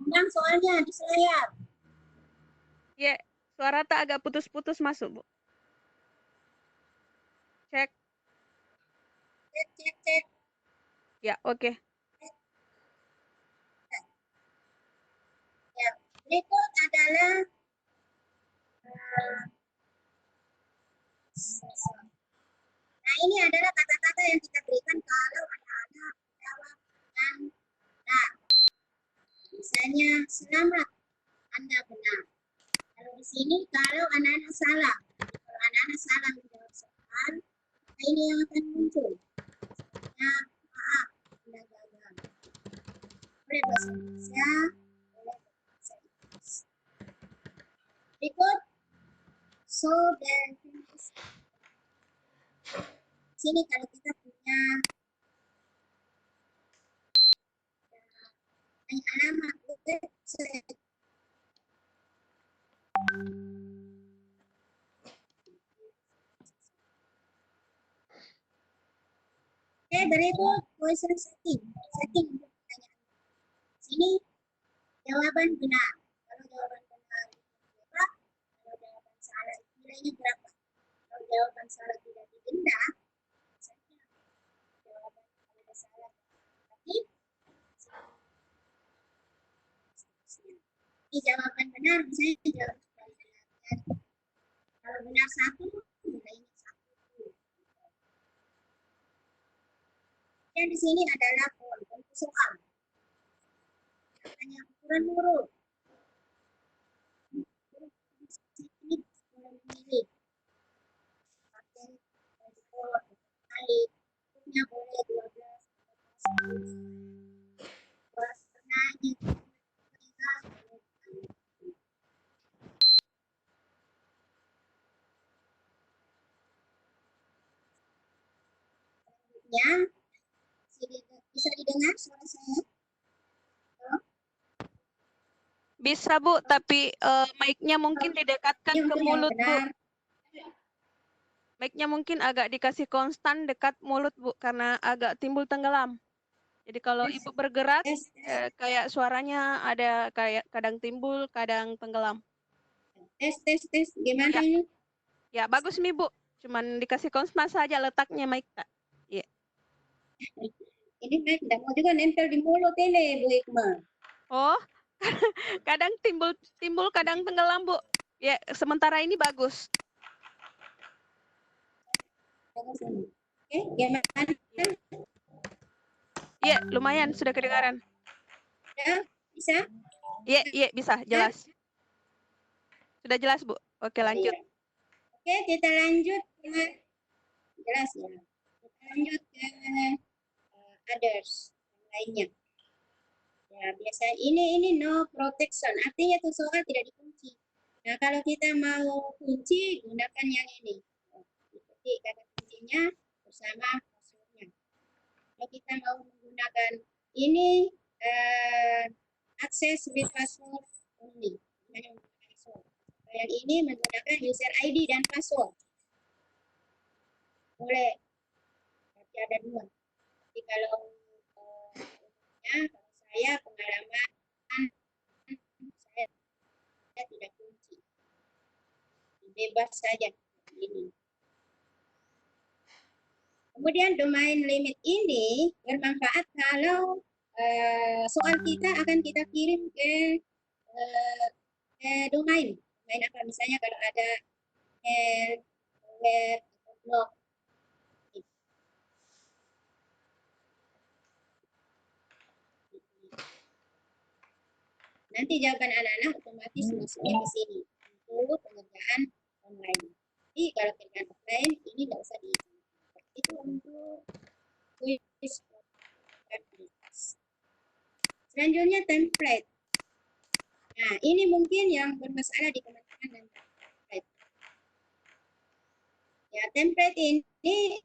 Ulang soalnya di layar. Ya, suara tak agak putus-putus masuk, Bu. Cek. Cek. Ya, oke. Ya, berikut adalah nah ini adalah kata-kata yang kita berikan kalau anak-anak jawab dengan benar. Misalnya selamat, Anda benar. Kalau di sini kalau anak-anak salah, kalau anak-anak salah menjawab soal, ini yang akan muncul. Misalnya maaf, Anda gagal. Boleh bahasa Indonesia, boleh bahasa Inggris. Berikut, so dan sini kalau kita punya alamat website berikut question setting untuk pertanyaan. Sini jawaban benar. Kalau jawaban benar berapa? Kalau jawaban salah nilainya berapa? Kalau jawaban salah tidak didenda, misalnya jawaban kalau salah tapi ini jawaban benar misalnya jawaban benar. Kalau benar 1 nilainya 1. Dan di sini adalah poin soal. Hanya ukuran huruf. Ini boleh memilih. Pakai kali. Hurufnya boleh 12. Warnanya ya, bisa didengar suara saya? Bisa, Bu, tapi mic-nya mungkin didekatkan Ini ke untuk yang mulut, Bu. benar. Mic-nya mungkin agak dikasih konstan dekat mulut, Bu, karena agak timbul tenggelam. Jadi kalau Ibu bergerak, Tes. kayak suaranya ada kayak kadang timbul, kadang tenggelam. Tes. Gimana Ya. ini? Ya, bagus nih, Bu. Cuman dikasih konstan saja letaknya mic. Iya. Ini naik tidak mau juga nempel di mulut ini, Bu Hikmah. Oh, kadang timbul, kadang tenggelam, Bu. Ya, sementara ini bagus. Oke, gimana? Iya, lumayan sudah kedengaran. Ya, bisa? Iya, bisa, jelas. Sudah jelas, Bu. Oke, lanjut. Iya. Oke, kita lanjut ke jelas ya. Kita lanjut ke others yang lainnya. Ya, biasa ini no protection, artinya tuh soal tidak dikunci. Nah, kalau kita mau kunci, gunakan yang ini. Ikuti kata kuncinya bersama passwordnya. Kalau kita mau menggunakan ini access with password only. Hanya menggunakan password. Yang ini menggunakan user ID dan password. Boleh, tapi ada dua. Jadi kalau kalau saya pengalaman saya tidak kunci, bebas saja ini. Kemudian domain limit ini bermanfaat kalau soal kita akan kita kirim ke domain apa, misalnya kalau ada web atau blog. Nanti jawaban anak-anak otomatis masuknya ke sini untuk pengerjaan online. Jadi kalau kerjaan offline ini nggak usah diisi. Itu untuk quiz. Selanjutnya template. Nah, ini mungkin yang bermasalah di teman-teman dan template. Ya, template ini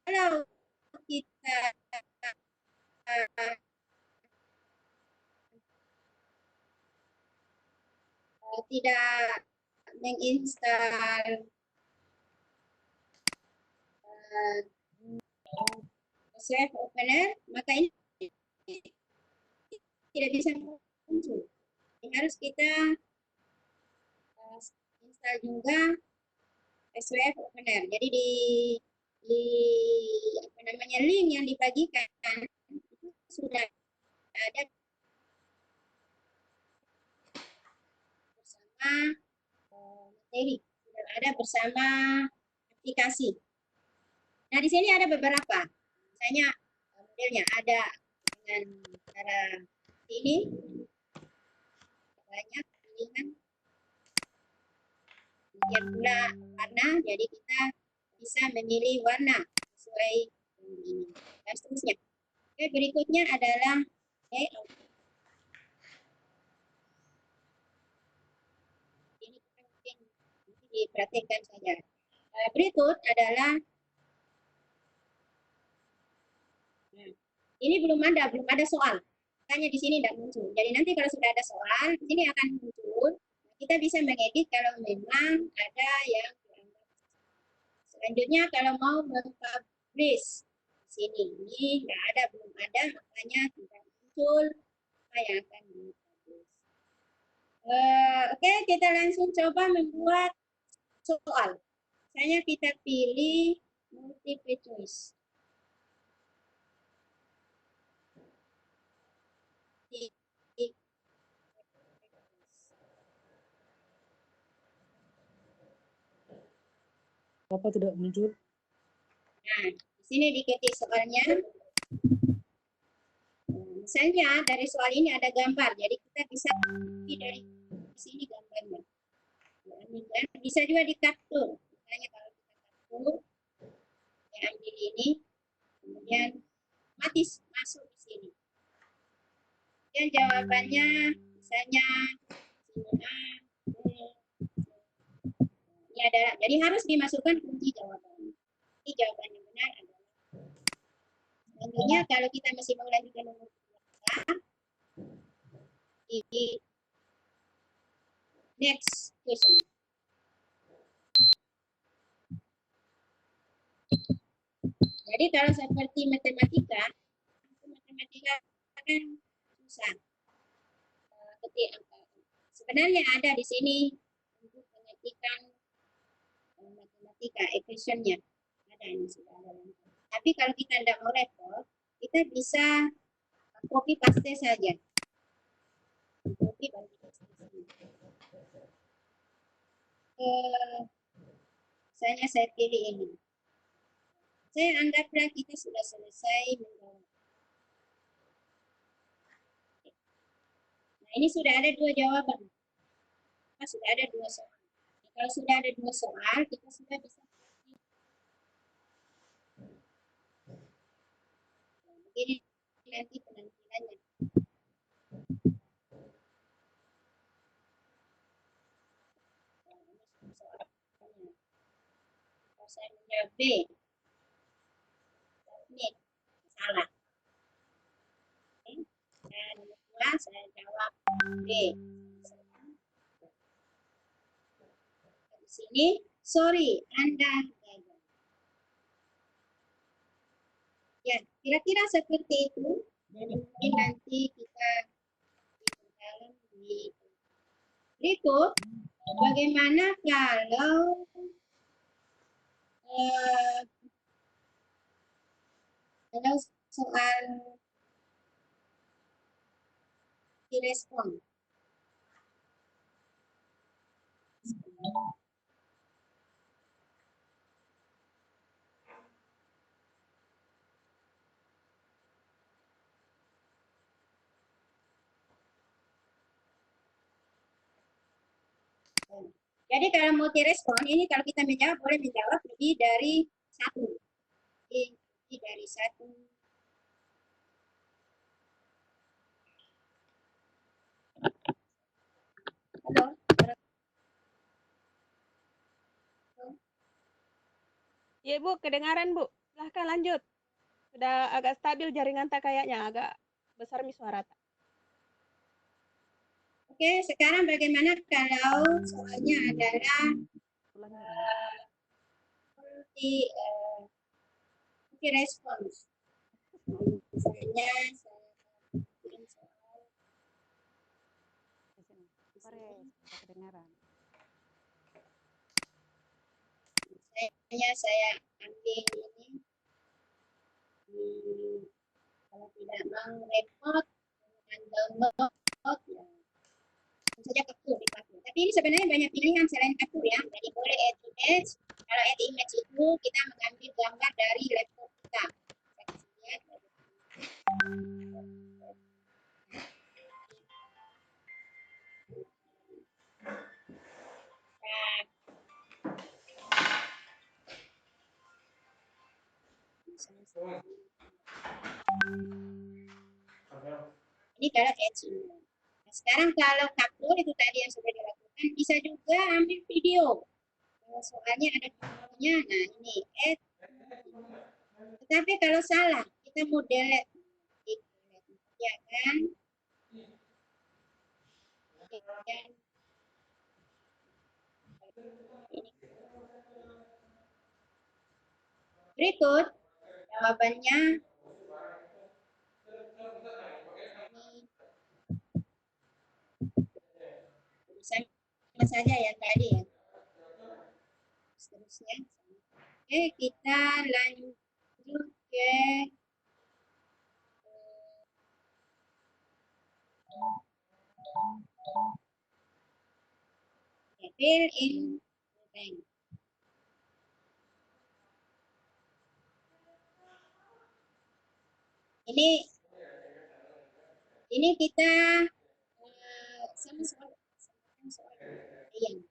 kalau kita tidak menginstal Swift Opener, maka ini tidak bisa muncul. Ini harus kita install juga Swift Opener. Jadi di apa namanya, link yang dibagikan itu sudah ada bersama materi, sudah ada bersama aplikasi. Nah, di sini ada beberapa, misalnya modelnya ada dengan cara ini, banyak pilihan, kemudian pula warna, jadi kita bisa memilih warna sesuai ini dan seterusnya. Oke, berikutnya adalah layout. Ini kita mungkin diperhatikan saja. Berikut adalah ini belum ada soal. Makanya di sini tidak muncul. Jadi nanti kalau sudah ada soal, di sini akan muncul. Kita bisa mengedit kalau memang ada yang dianggap. Selanjutnya kalau mau mempublish di sini, ini nggak ada, belum ada, makanya tidak muncul apa yang akan dipublish. Oke, kita langsung coba membuat soal. Misalnya kita pilih multiple choice. Apa tidak muncul? Nah, di sini diketik soalnya. Misalnya dari soal ini ada gambar, jadi kita bisa pilih dari sini gambarnya. Dan bisa juga dikaptur. Misalnya kalau kita kaptur, saya ambil ini, kemudian otomatis masuk di sini. Dan jawabannya misalnya sini A, B, C. Ini adalah, jadi harus dimasukkan kunci jawabannya. Ini jawaban yang benar adalah. Selanjutnya kalau kita masih mau lanjutkan nomor 2, di next question. Jadi kalau seperti matematika kan susah ketik angka. Sebenarnya ada di sini untuk mengetikkan matematika equation-nya. Ada, ini sudah ada. Tapi kalau kita tidak mau repot, kita bisa copy paste saja. Copy paste sini. Misalnya saya pilih ini. Saya anggaplah kita sudah selesai menjawab. Nah, ini sudah ada 2 jawaban. Sudah ada 2 soal. Nah, kalau sudah ada 2 soal, kita sudah bisa. Begini nanti penampilannya. Kalau saya menjawab B, ini salah. salah, saya jawab B. Di sini, sorry, Anda gagal. Ya, kira-kira seperti itu. Jadi mungkin nanti kita dalam di berikut. Bagaimana kalau kalau soal direspon? Jadi kalau multi-respon ini kalau kita menjawab boleh menjawab lebih dari satu. Lebih dari satu. Halo. Ya Bu, kedengaran Bu. Silahkan lanjut. Sudah agak stabil jaringan tak kayaknya, agak besar mi suara tak. Oke, sekarang bagaimana kalau soalnya adalah multi respons. Misalnya saya bikin soal misalnya saya ambil ini kalau tidak mau repot dengan download ya tentu saja capture di capture. Tapi ini sebenarnya banyak pilihan selain capture ya. Jadi boleh add image. Kalau add image itu kita mengambil gambar dari laptop kita. Saya kasih lihat. Ini kalau add image. Nah, sekarang kalau capture itu tadi yang sudah dilakukan, bisa juga ambil video. Soalnya ada videonya. Nah ini add. Tetapi kalau salah, kita mau delete. Ya kan? Berikut jawabannya sama saja yang tadi ya. Seterusnya. Oke, kita lanjut ke fill in blank. Ini kita sama soal yang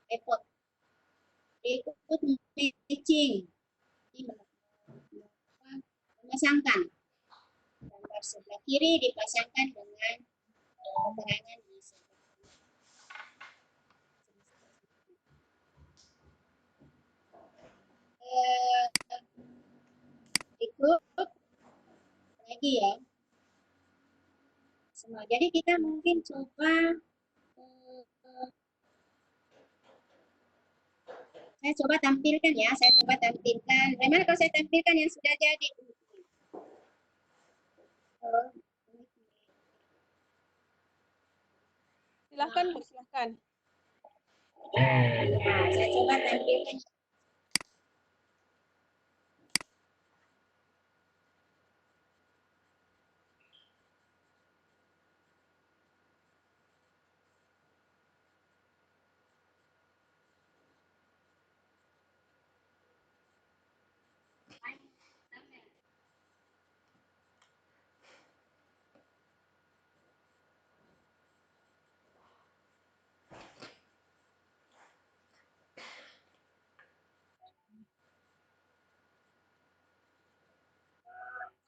repot. Berikut matching. Memasangkan gambar sebelah kiri dipasangkan dengan keterangan di sebelah berikut lagi ya semua. Jadi kita mungkin coba saya coba tampilkan ya, saya coba tampilkan. Bagaimana kalau saya tampilkan yang sudah jadi? Silahkan Bu, silahkan. Nah, saya coba tampilkan.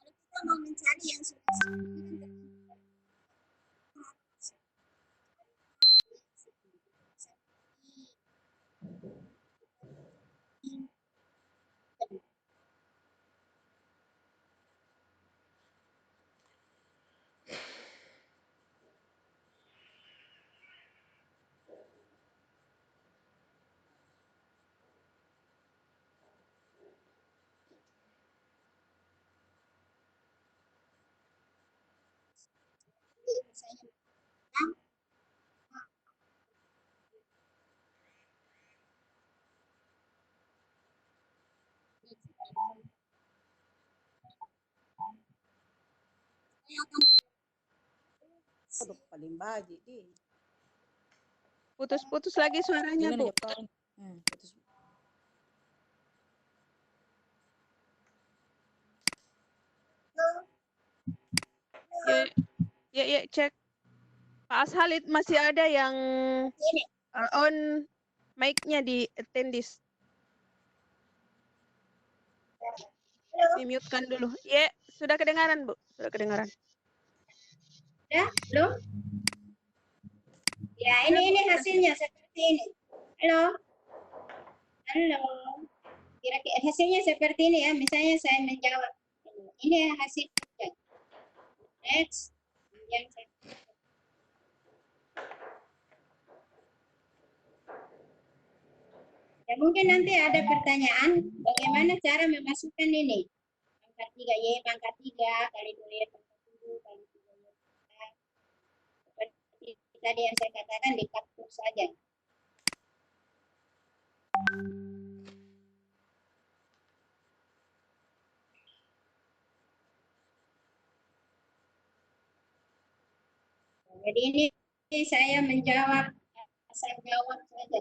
Kalau kita mau mencari yang sudah akan Aduh, paling baji di. Putus-putus lagi suaranya, Ini Bu. aja paling. Putus. Ya, cek. Pak Ashalid masih ada yang ini. on mic-nya di attendees. Halo, Di-mute-kan dulu. Ya, sudah kedengaran, Bu. Sudah kedengaran. udah? Belum? Ya, ini hasilnya seperti ini. Halo. Halo. Kira-kira hasilnya seperti ini ya. Misalnya saya menjawab. Ini hasil kerja. Next. Yang saya ya, mungkin nanti ada pertanyaan bagaimana cara memasukkan ini. Pangkat 3Y, pangkat 3 kali 2Y, pangkat 7 kali 3Y. Seperti tadi yang saya katakan di kaptur saja. Jadi ini saya menjawab asal jawab saja.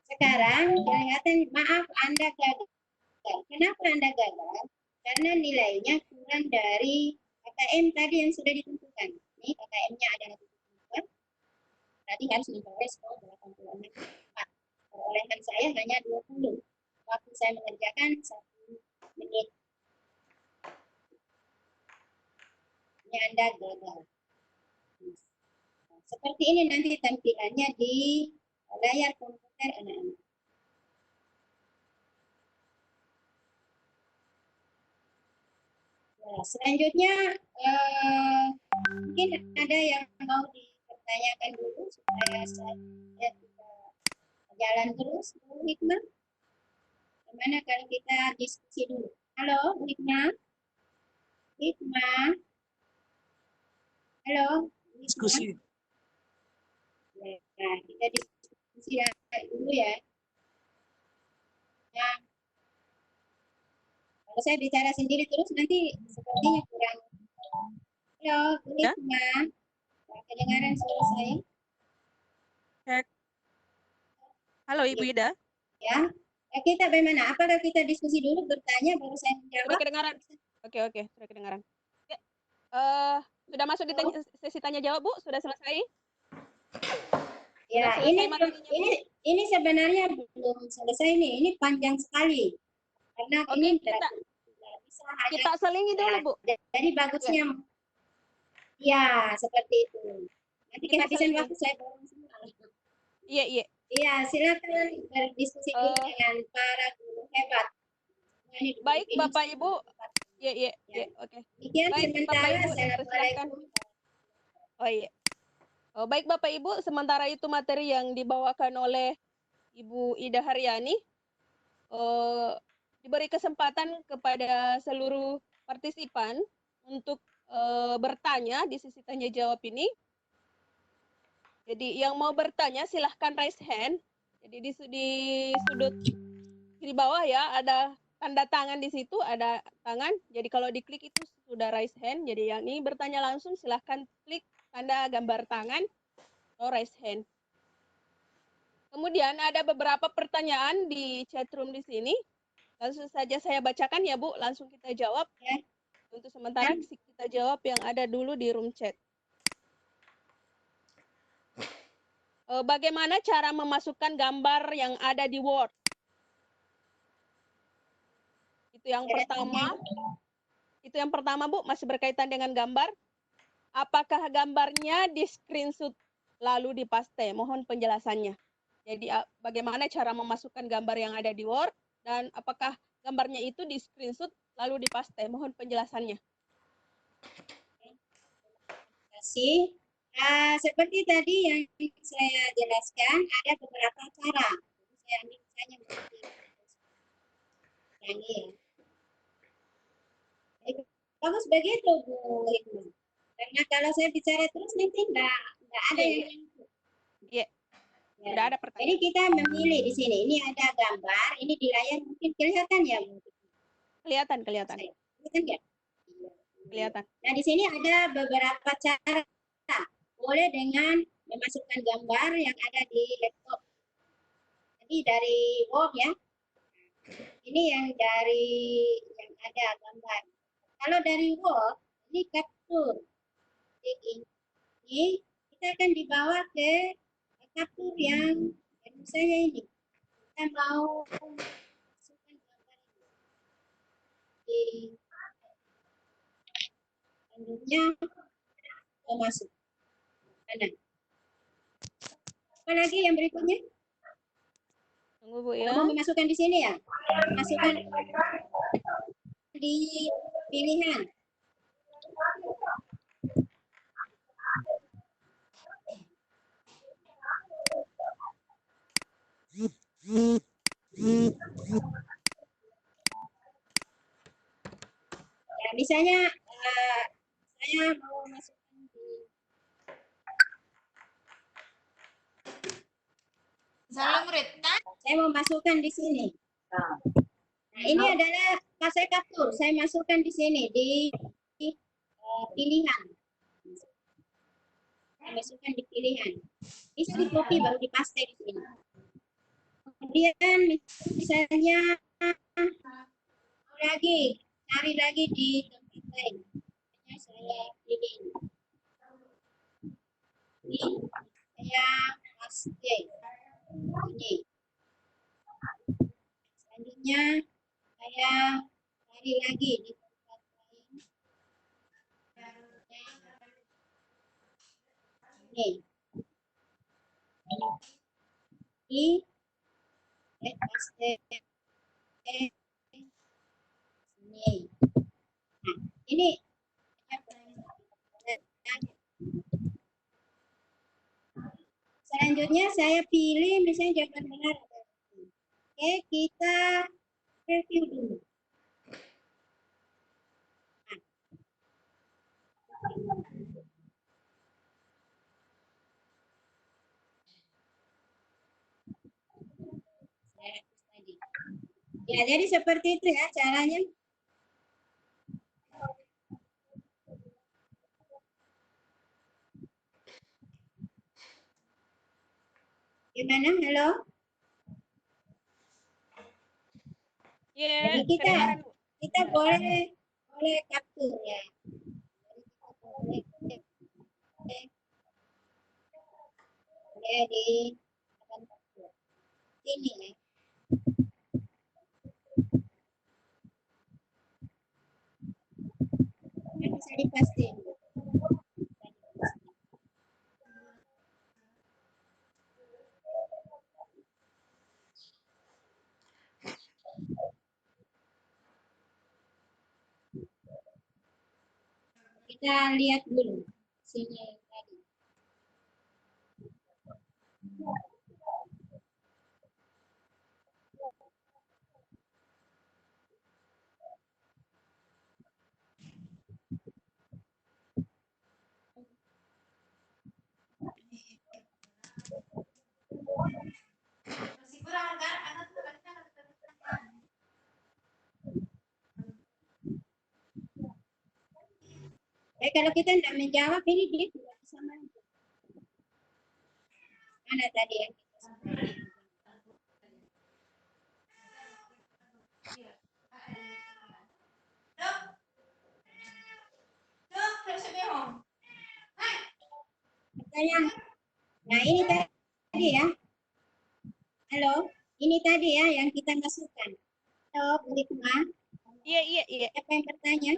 Sekarang kelihatan maaf Anda gagal. Kenapa Anda gagal? Karena nilainya kurang dari KKM tadi yang sudah ditentukan. Ini KKM-nya adalah 74. Tadi harus memperoleh skor 86. Perolehan saya hanya 20. Waktu saya mengerjakan 1 menit. Ini Anda gagal. Seperti ini nanti tampilannya di layar komputer anak-anak. Nah, selanjutnya mungkin ada yang mau dipertanyakan dulu supaya saya bisa jalan terus. Bu Hikmah, gimana kalau kita diskusi dulu? Halo, Bu Hikmah? Hikmah? Halo, Bu Hikmah? Diskusi. Nah, kita diskusi dulu ya. Nah, kalau saya bicara sendiri terus nanti sepertinya kurang. Halo, Bu Ya? Hikmah? Kedengaran suara saya? Cek. Halo, Ibu Ida. Ya. Kita bagaimana? Apakah kita diskusi dulu, bertanya, baru saya Sudah menjawab? kedengaran. Oke, sudah kedengaran. Ya. Sudah masuk di sesi tanya jawab, Bu? Sudah selesai? Ya, Sudah selesai ini materinya, Bu? ini sebenarnya belum selesai nih. Ini panjang sekali. Karena Oke, ini kita bisa hanya kita selingi dulu, Bu. jadi bagusnya ya seperti itu. Nanti Kita kehabisan selingi. waktu saya borong semua. Iya. Iya, silakan berdiskusi dulu dengan para guru hebat. Ini Baik, ini Bapak Ibu. Iya, oke. Demikian Baik, Bapak sementara. Ibu, Assalamualaikum. Oh iya. Baik Bapak Ibu, sementara itu materi yang dibawakan oleh Ibu Ida Haryani diberi kesempatan kepada seluruh partisipan untuk bertanya di sesi tanya jawab ini. Jadi yang mau bertanya silahkan raise hand. Jadi di sudut kiri bawah ya ada tanda tangan di situ, ada tangan. Jadi kalau diklik itu sudah raise hand. Jadi yang ini bertanya langsung silahkan klik tanda gambar tangan atau raise hand. Kemudian ada beberapa pertanyaan di chatroom di sini. Langsung saja saya bacakan ya Bu, langsung kita jawab. Ya. Untuk sementara kita jawab yang ada dulu di room chat. Bagaimana cara memasukkan gambar yang ada di Word? Itu yang pertama. Itu yang pertama Bu, masih berkaitan dengan gambar. Apakah gambarnya di screenshot lalu dipaste? Mohon penjelasannya. Jadi bagaimana cara memasukkan gambar yang ada di Word dan apakah gambarnya itu di screenshot lalu dipaste? Mohon penjelasannya. Terima kasih. Seperti tadi yang saya jelaskan, ada beberapa cara. Saya ambil misalnya ini ya. Bagus begitu Bu Hikmah. Karena kalau saya bicara terus nanti nggak ada yang Iya. Ya. Sudah ada Jadi pertanyaan. kita memilih di sini. Ini ada gambar. Ini di layar mungkin kelihatan ya. Kelihatan, kelihatan, Kelihatan nggak? kelihatan. Nah, di sini ada beberapa cara. Boleh dengan memasukkan gambar yang ada di laptop. Jadi dari Word ya. Ini yang yang ada gambar. Kalau dari Word, ini capture. Ini kita akan dibawa ke capture yang misalnya ini. Kita mau masukkan gambar ini. Di selanjutnya mau masuk. Kanan. Apa lagi yang berikutnya? Tunggu Bu ya. Mau memasukkan di sini ya? Masukkan di pilihan. Ya, misalnya saya mau masukkan di saya mau masukkan di sini. Nah, ini adalah pas saya capture, saya masukkan di sini di pilihan. Saya masukkan di pilihan. Bisa di copy baru dipaste di sini. Kemudian misalnya cari lagi di tempat lain. Misalnya saya pilih ini. Saya paste ini. Selanjutnya saya cari lagi di tempat lain. Ini. Ini paste ini. Nah, ini selanjutnya saya pilih misalnya jawaban benar. Oke, kita review dulu. Saya hapus tadi. Ya, jadi seperti itu ya caranya. Gimana? Halo? Ya, Jadi kedengaran Bu. kita boleh capture ya. Jadi boleh di sini ya. Bisa dipastiin. Kita lihat dulu sini tadi. Kalau kita tidak menjawab ini dia tidak bisa maju. Mana tadi yang kita sebutkan? Pertanyaan. Nah, ini tadi ya. Halo, ini tadi ya yang kita masukkan. Halo, Bu Hikmah. Iya, iya, iya. Siapa yang bertanya?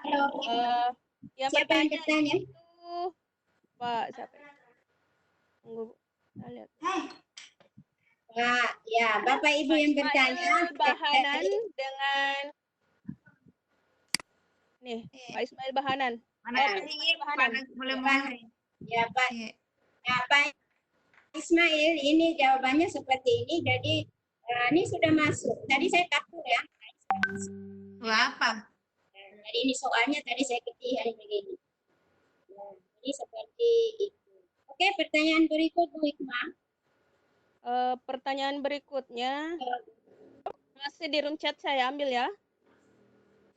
Halo, Bu Hikmah. Yang Siapa yang bertanya bertanya? itu Pak siapa? Ya? Tunggu Bu. Saya lihat. Pak, ya, Bapak Ibu yang bertanya. Bahanan dengan nih, Pak Ismail Bahanan. Pak Ismail Bahanan. Ya, Pak. Ya, Pak Ismail, ini jawabannya seperti ini. Jadi, ini sudah masuk. Tadi saya takut ya. Apa? Jadi ini soalnya tadi saya ketik hari begini. Nah, jadi seperti itu. Oke, pertanyaan berikut Bu Hikmah. Pertanyaan berikutnya masih di room chat, saya ambil ya.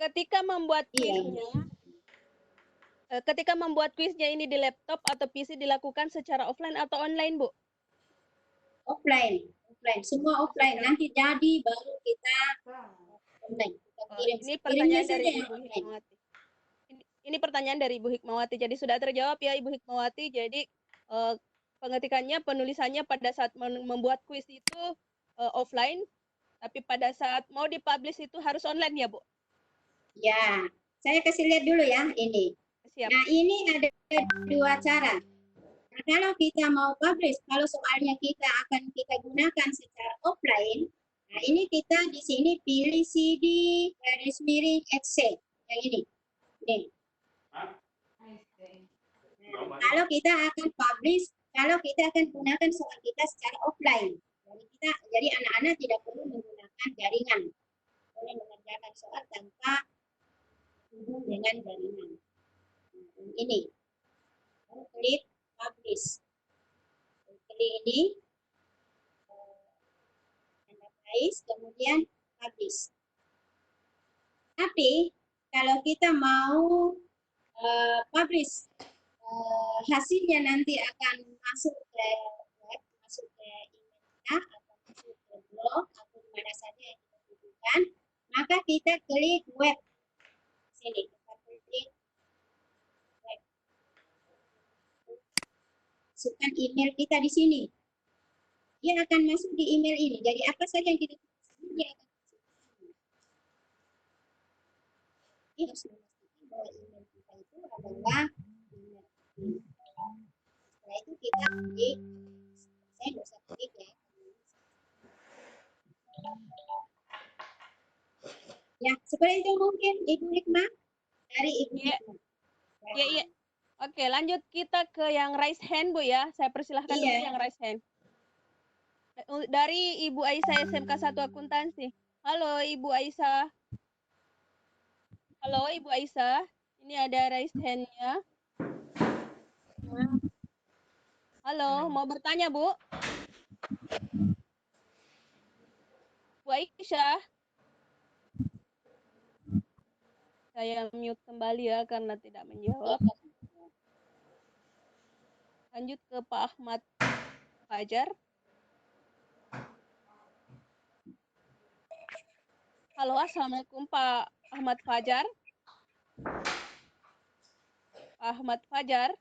Ketika membuat Iya. kuisnya ini di laptop atau PC dilakukan secara offline atau online, Bu? Offline, semua offline. Nanti jadi baru kita online. Kita kirim. Ini Kirimnya pertanyaan saja dari yang Ibu online. Hikmawati. Ini pertanyaan dari Ibu Hikmawati. Jadi sudah terjawab ya Ibu Hikmawati. Jadi pengetikannya, penulisannya pada saat membuat kuis itu offline, tapi pada saat mau dipublish itu harus online ya, Bu? Ya, saya kasih lihat dulu ya ini. Siap. Nah, ini ada dua cara. Nah, kalau kita mau publish, kalau soalnya kita akan kita gunakan secara offline, nah ini kita di sini pilih CD garis miring Excel yang ini. Nih. Nah, kalau kita akan publish, kalau kita akan gunakan soal kita secara offline, jadi anak-anak tidak perlu menggunakan jaringan, boleh mengerjakan soal tanpa hubung dengan jaringan. Nah, ini, klik publish. Klik ini, analyze, kemudian publish. Tapi kalau kita mau publish hasilnya nanti akan masuk ke web, masuk ke email kita, atau masuk ke blog, atau mana saja yang kita butuhkan, maka kita klik web. Sini, kita klik web. Masukkan email kita di sini. Dia akan masuk di email ini. Jadi apa saja yang kita tulis, dia akan masuk di sini. Ini harus memastikan bahwa email kita itu adalah email. Setelah itu kita klik, saya nggak usah klik ya. Ya, seperti itu mungkin Ibu Hikmah dari Ibu Hikmah. Iya. Oke, lanjut kita ke yang raise hand, Bu ya. Saya persilahkan dulu yang raise hand. Dari Ibu Aisyah SMK 1 Akuntansi. Halo Ibu Aisyah. Halo Ibu Aisyah. Ini ada raise hand-nya. Halo, mau bertanya, Bu? Bu Aisyah. Saya mute kembali ya karena tidak menjawab. Lanjut ke Pak Ahmad Fajar. Halo, Assalamualaikum Pak Ahmad Fajar. Pak Ahmad Fajar.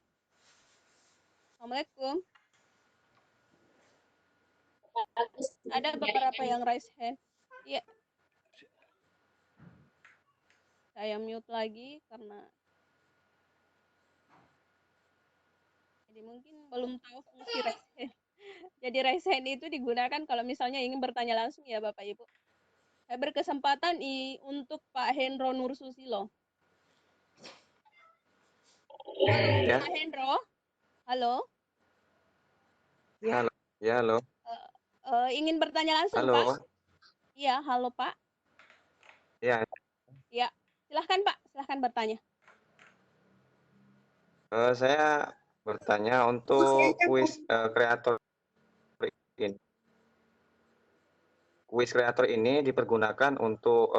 Assalamualaikum. Ada beberapa yang raise hand. Iya. Saya mute lagi karena jadi mungkin belum tahu fungsi raise hand. Jadi raise hand itu digunakan kalau misalnya ingin bertanya langsung ya Bapak Ibu. Saya berkesempatan untuk Pak Hendro Nur Susilo. Halo Ya. Pak Hendro. Halo. Ya, halo. Ya, halo. Ingin bertanya langsung Halo. Pak? Iya, halo Pak. Ya. Ya, silahkan Pak, silahkan bertanya. Saya bertanya untuk kuis kreator ini. Kuis kreator ini dipergunakan untuk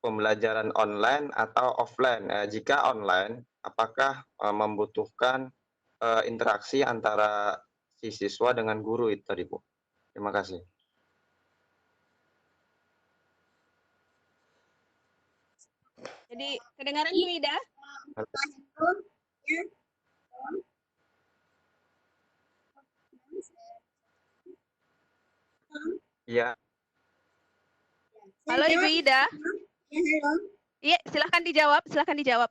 pembelajaran online atau offline. Jika online, apakah membutuhkan interaksi antara si siswa dengan guru itu tadi, Bu? Terima kasih. Jadi kedengaran Bu Ida? Iya. Halo Ibu Ida. Ya, halo. Iya, silahkan dijawab, silahkan dijawab.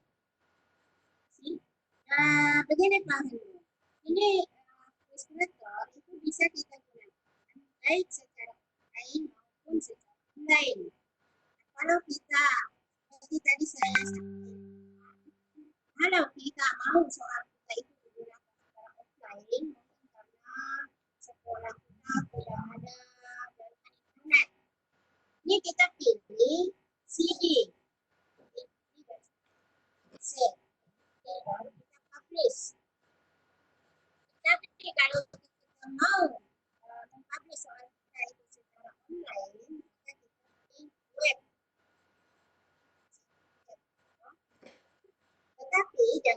Begini Pak Hendro, ini kuis kreator itu bisa kita gunakan baik secara offline maupun secara online. Kalau kita, seperti tadi saya sampaikan, kalau kita mau soal kita itu digunakan secara offline, mungkin karena sekolah kita tidak ada jaringan internet. Ini kita pilih CD. Baru kita publish.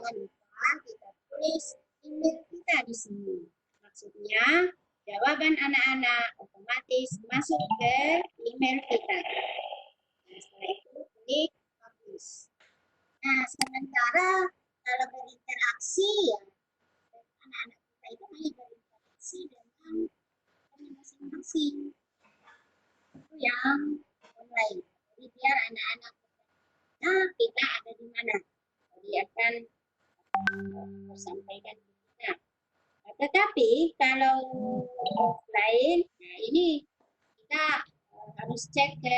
jangan lupa kita tulis email kita di sini. Maksudnya jawaban anak-anak otomatis masuk ke email kita. Nah, setelah itu klik publish. Nah, sementara kalau berinteraksi ya, anak-anak kita itu hanya berinteraksi dengan masing-masing. Itu yang online. Jadi biar anak-anak kita ada di mana. Jadi akan tersampaikan di kita. Tetapi kalau offline, nah ini kita harus cek ke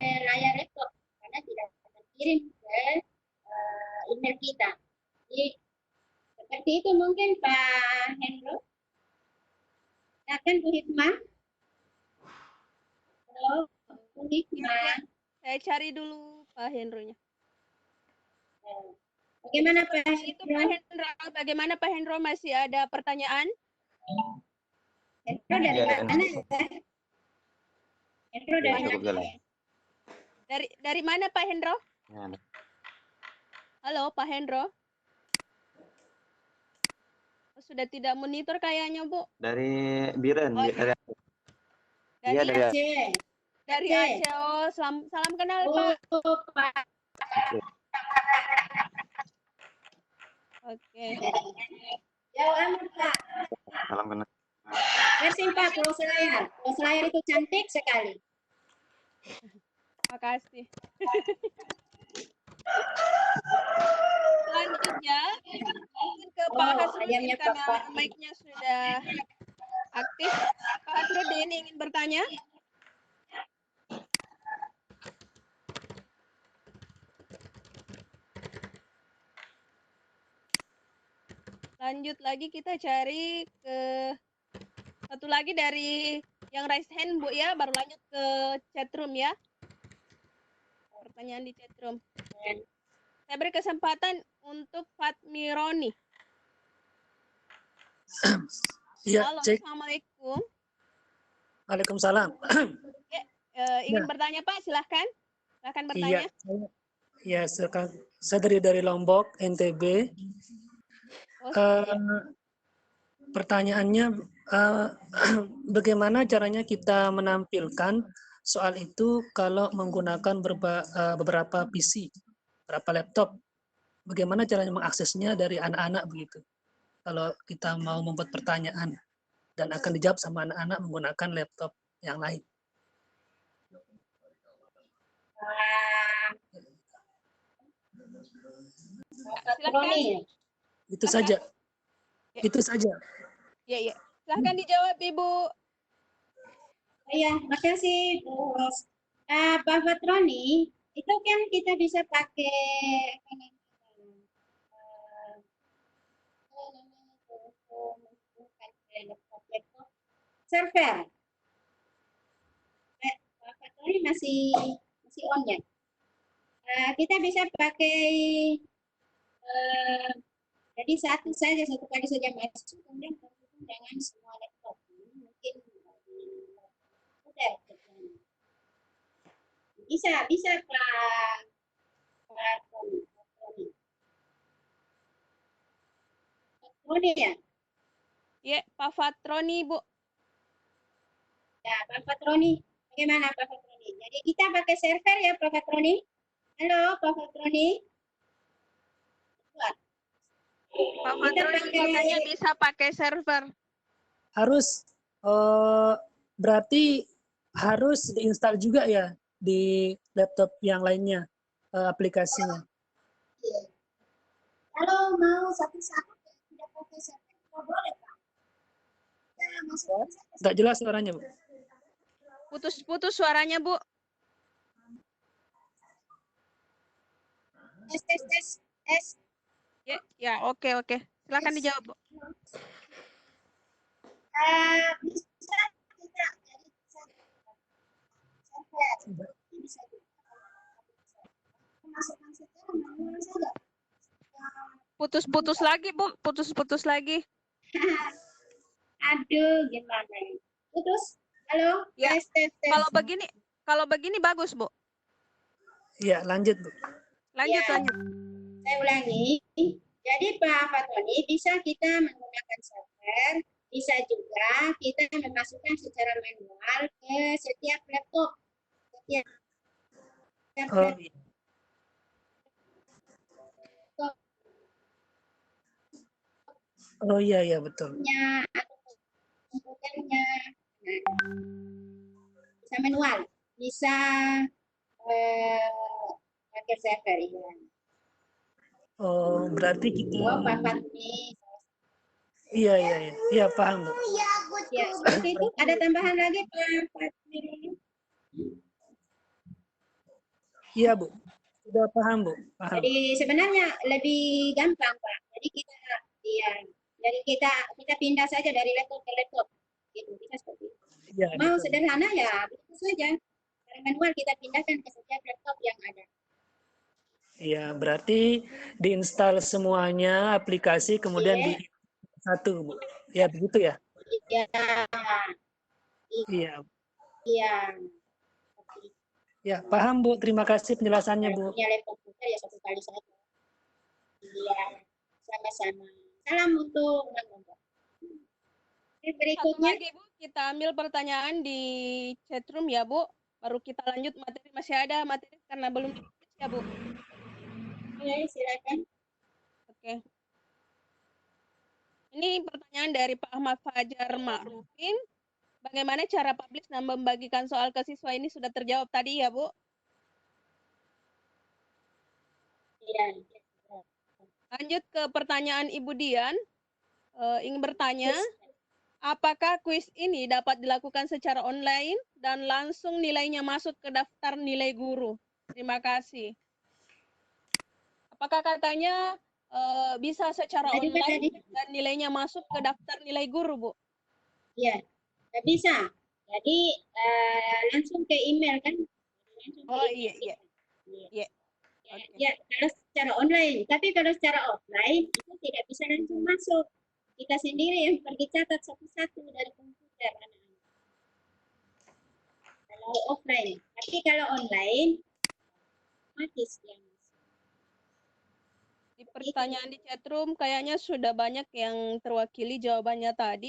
layar laptop karena tidak terkirim ke email kita. Jadi seperti itu mungkin Pak Hendro. Silakan Bu Hikmah. Halo, Bu Hikmah. Saya cari dulu Pak Hendro-nya. Bagaimana Pak Itu Pak Hendro, bagaimana Pak Hendro, masih ada pertanyaan? Hendro dari Ya, mana ya? Hendro dari cukup mana? jelas. Dari mana Pak Hendro? Ya, ada. Halo Pak Hendro. Oh, sudah tidak monitor kayaknya Bu. Dari Biren, Oh, dari Dari iya dari Aceh. dari Aceh. Aceh. Oh, salam kenal Oh, Pak. Pak. Aceh. Oke. Jauh amat Pak. Salam kenal. Terima Pak, Pulau Selayar. Pulau Selayar itu cantik sekali. Makasih. Selanjutnya mungkin ke Pak Hasrudin ayamnya karena Papa. mic-nya sudah aktif. Pak Hasrudin ingin bertanya? Lanjut lagi kita cari ke satu lagi dari yang raise hand Bu ya, baru lanjut ke chatroom ya. Pertanyaan di chatroom. Saya beri kesempatan untuk Fatmi Roni. Iya, Halo, cek. Assalamualaikum. Waalaikumsalam. Ingin Ya. bertanya Pak, silahkan. Silahkan Iya, bertanya. ya, saya dari Lombok, NTB. Oh, Pertanyaannya, bagaimana caranya kita menampilkan soal itu kalau menggunakan beberapa PC, beberapa laptop? Bagaimana caranya mengaksesnya dari anak-anak begitu? Kalau kita mau membuat pertanyaan dan akan dijawab sama anak-anak menggunakan laptop yang lain. silakan. Itu saja. Ya. Itu saja. Ya. Silahkan dijawab Ibu. Iya, makasih Bos. Pak Fatroni, itu kan kita bisa pakai laptop server. Pak Fatroni masih on ya? Kita bisa pakai jadi satu kali saja masuk, kemudian terhubung dengan semua laptop. Mungkin udah bisa Pak Fatroni ya? Ya, Pak Fatroni Bu. Ya, Pak Fatroni. Bagaimana Pak Fatroni? Jadi kita pakai server ya Pak Fatroni? Halo Pak Fatroni. Pak Fatroni katanya bisa pakai server. Harus, berarti harus diinstal juga ya di laptop yang lainnya aplikasinya. Iya. Kalau mau satu-satu tidak pakai server, boleh Pak. Ya, Nggak jelas suaranya, Bu. Putus-putus suaranya Bu. Tes. Ya, oke. Silakan dijawab Bu. Bisa tidak jadi server. Bisa masukkan secara manual saja. Putus-putus lagi Bu, putus-putus lagi. Aduh, gimana ini? Putus. Halo. Ya. Tes. Kalau begini bagus Bu. Iya, lanjut Bu. Lanjut. Saya ulangi. Jadi Pak Fatoni, bisa kita menggunakan software, bisa juga kita memasukkan secara manual ke setiap laptop. Setiap Oh, iya. Oh iya, iya betul. laptopnya atau komputernya. Nah, bisa manual, bisa pakai server ya. Oh, berarti kita, Oh, Pak Fatoni. iya, iya, iya, iya paham, Bu. Ya, seperti itu. Ada tambahan lagi Pak Fatoni? Iya, Bu. Sudah paham, Bu. Paham. Jadi sebenarnya lebih gampang, Pak. Jadi kita ya, jadi kita pindah saja dari laptop ke laptop. Gitu, bisa seperti itu. Iya, Mau betul. sederhana ya, begitu saja. Secara manual kita pindahkan ke setiap laptop yang ada. Iya, berarti diinstal semuanya aplikasi kemudian Iya. di satu, Bu. Ya, begitu ya? Iya. Iya. Iya. Ya, paham, Bu. Terima kasih penjelasannya, Kalau Bu. punya laptop komputer ya satu kali saja. Iya. Sama-sama. Salam untuk Bang. Satu Berikutnya. lagi Bu, kita ambil pertanyaan di chatroom ya Bu. Baru kita lanjut materi, masih ada materi karena belum ditulis ya Bu. Oke, silakan. Oke. Ini pertanyaan dari Pak Ahmad Fajar Ma'rufin. Bagaimana cara publish dan membagikan soal ke siswa ini sudah terjawab tadi ya Bu? Iya. Lanjut ke pertanyaan Ibu Dian. Ingin bertanya, apakah kuis ini dapat dilakukan secara online dan langsung nilainya masuk ke daftar nilai guru? Terima kasih. Apakah katanya bisa secara Ada juga online tadi. dan nilainya masuk ke daftar nilai guru, Bu? Iya, bisa. Jadi langsung ke email kan? Langsung ke Oh email iya, iya. kita. Iya. Ya, Oke. ya, kalau secara online. Tapi kalau secara offline itu tidak bisa langsung masuk. Kita sendiri yang pergi catat satu-satu dari komputer anak-anak. Kalau offline. Tapi kalau online, otomatis dia masuk. Di pertanyaan di chatroom kayaknya sudah banyak yang terwakili jawabannya tadi.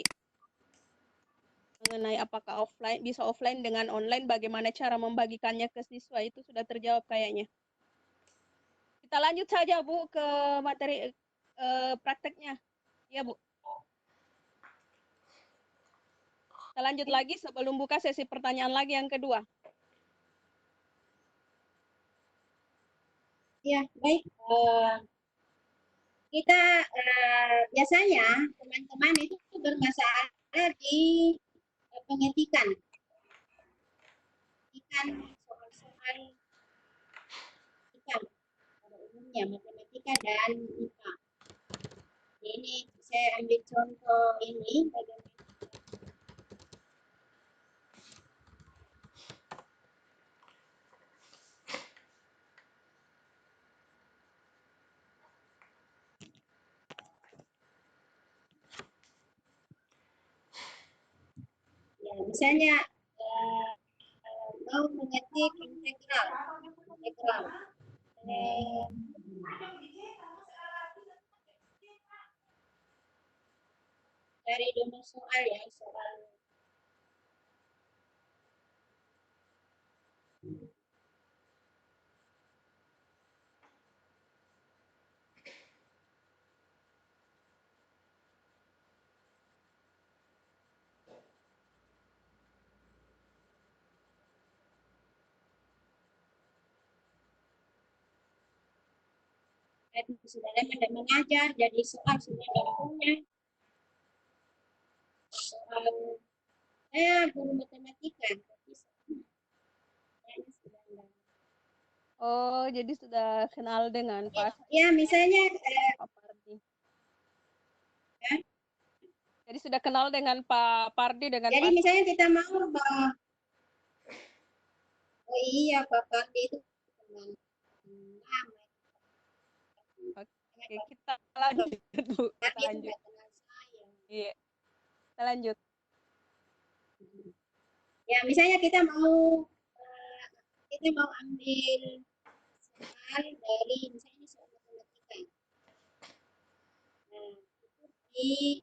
Mengenai apakah offline bisa offline dengan online, bagaimana cara membagikannya ke siswa itu sudah terjawab kayaknya. Kita lanjut saja Bu ke materi prakteknya. Ya Bu. Kita lanjut lagi sebelum buka sesi pertanyaan lagi yang kedua. Ya, baik. Kita biasanya teman-teman itu bermasalah di pengetikan. Soal-soal ikan pada umumnya matematika dan IPA. Ini saya ambil contoh ini bagaimana. Ya, misalnya mau mengetik integral. Dari dulu soal ya, soal sudah lama tidak mengajar, jadi soal sudah tidak punya. Soal saya guru matematika, tapi Oh, jadi sudah kenal dengan Pak. Ya, misalnya Pak Pardi. Jadi sudah kenal dengan Pak Pardi dengan jadi Pak. misalnya kita mau oh iya Pak Pardi itu teman lama. Oke, kita lanjut Bu. Kita lanjut. Iya. Kita lanjut. Ya, misalnya kita mau ambil soal dari misalnya soal matematika. di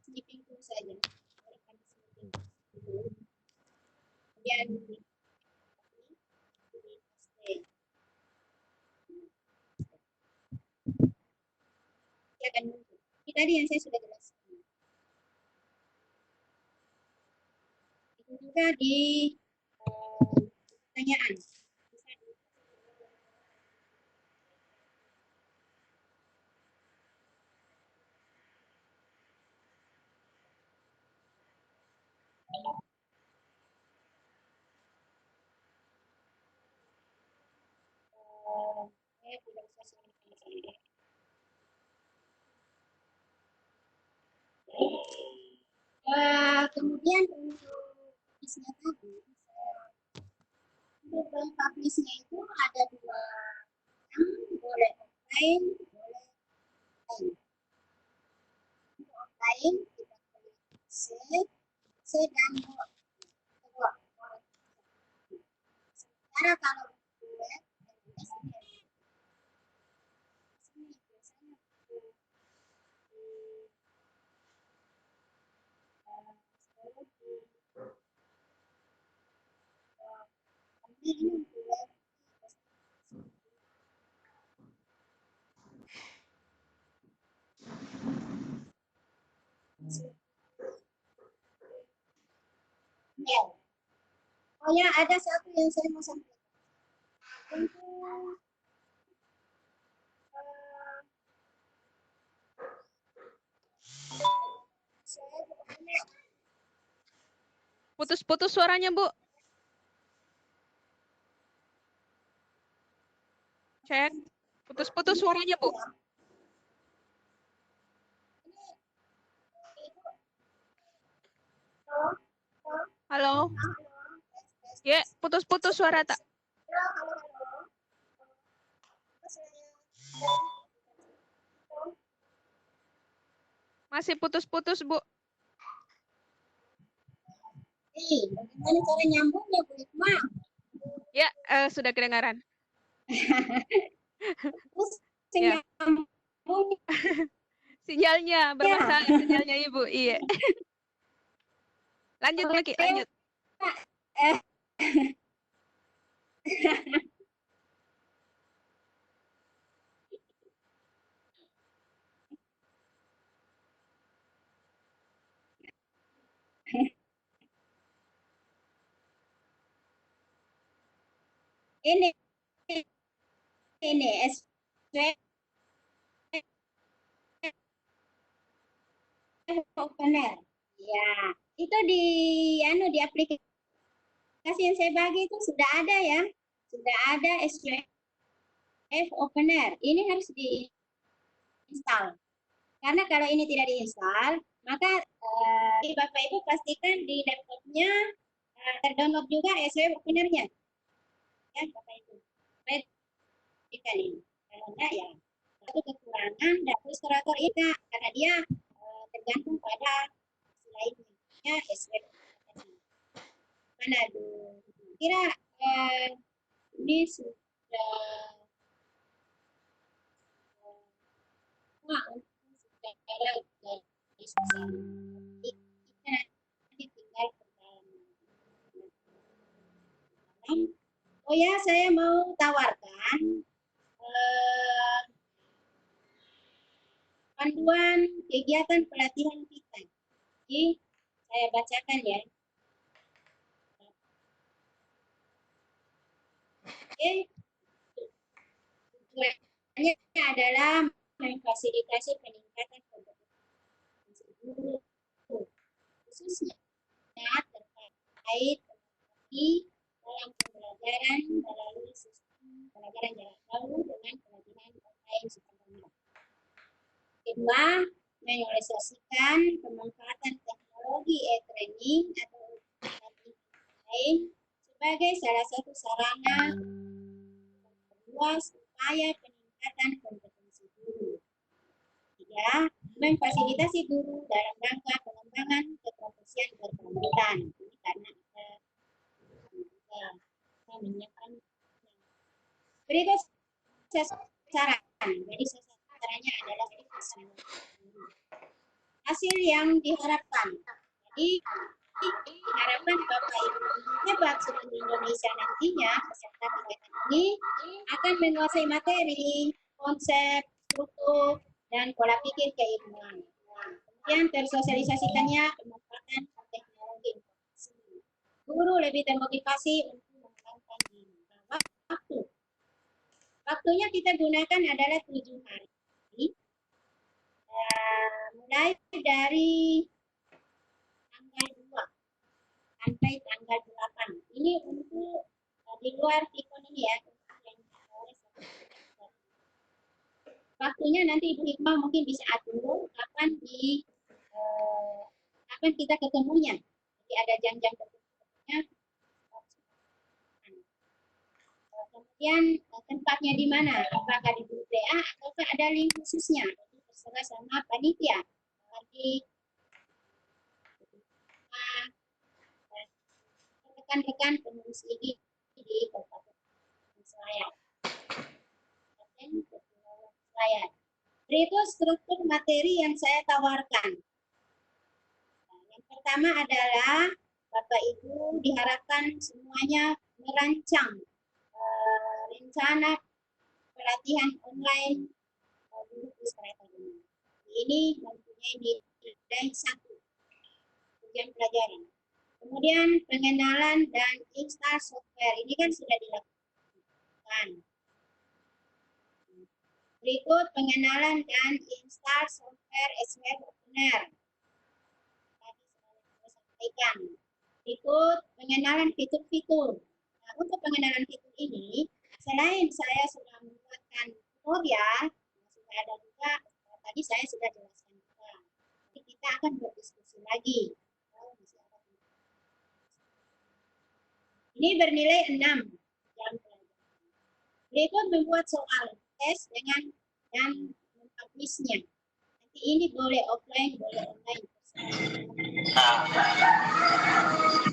sleeping pool saja. Kemudian di stay. Silakan muncul. Ini tadi yang saya sudah jelaskan. Itu juga di pertanyaan. Saya tidak usah selesai. Kemudian untuk publisnya tadi, untuk publisnya itu ada dua yang boleh offline, boleh online. Untuk offline kita pilih C dan kedua. Sementara kalau web biasanya oh ya, ada satu yang saya mau sampaikan. Untuk Putus-putus suaranya, Bu. Cek. Putus-putus suaranya, Bu. Halo. Ya, putus-putus suara tak? Masih putus-putus, Bu. Bagaimana cara nyambungnya, Bu Hikma? Ya, sudah kedengaran. Terus Ya. nyambung. Sinyalnya bermasalah, sinyalnya Ibu. Iya. Lanjut lagi, lanjut. Ini opener. Ya, itu di aplikasi yang saya bagi itu sudah ada ya. Sudah ada SQF opener. Ini harus diinstal. Karena kalau ini tidak diinstal, maka Bapak Ibu pastikan di laptopnya terdownload juga SQF openernya. Ya, Bapak Ibu. Baik, ini. Kalau enggak ya, satu kekurangan dan ilustrator ini karena dia tergantung pada lainnya. Ya, SQF. Mana dulu? Kira ini sudah oh ya, saya mau tawarkan panduan kegiatan pelatihan kita. Jadi, saya bacakan ya. Oke. Tujuannya adalah memfasilitasi peningkatan kompetensi guru, khususnya terkait teknologi dalam pembelajaran melalui sistem pembelajaran jarak jauh dengan pelajaran online seperti kedua, menyosialisasikan pemanfaatan teknologi e-training atau lain sebagai salah satu sarana memperluas upaya peningkatan kompetensi guru. Tiga, memfasilitasi guru dalam rangka pengembangan keprofesian berkelanjutan. Ini karena kita menyiapkan berikut sasaran. Jadi sasarannya adalah hasil yang diharapkan. Jadi diharapkan Bapak Ibu hebat seluruh Indonesia nantinya peserta kegiatan ini akan menguasai materi, konsep, struktur, dan pola pikir keilmuan. Kemudian tersosialisasikannya pemanfaatan teknologi informasi. Guru lebih termotivasi untuk mengembangkan diri. Waktu. Waktunya kita gunakan adalah 7 hari. Mulai dari tanggal 2 sampai tanggal 8. Ini untuk di luar Tikon ini ya. Waktunya nanti Ibu Hikmah mungkin bisa atur kapan kapan kita ketemunya. Jadi ada jam-jam tertentunya. Kemudian tempatnya di mana? Apakah di grup WA ataukah ada link khususnya? Itu terserah sama panitia. Nanti rekan-rekan pengurus ini di Kabupaten Selayar. Berikut struktur materi yang saya tawarkan. Yang pertama adalah Bapak Ibu diharapkan semuanya merancang rencana pelatihan online guru puskereta ini. Ini mempunyai nilai 1 ujian pelajaran. Kemudian pengenalan dan install software ini kan sudah dilakukan. Berikut pengenalan dan install software SWF Opener. Tadi saya sampaikan. Berikut pengenalan fitur-fitur. Nah, untuk pengenalan fitur ini, selain saya sudah membuatkan tutorial, sudah ada juga, tadi saya sudah jelaskan juga. Jadi kita akan berdiskusi lagi. Ini bernilai 6 jam pelajaran. Berikut membuat soal tes dengan dan mempublishnya. Nanti ini boleh offline, boleh online.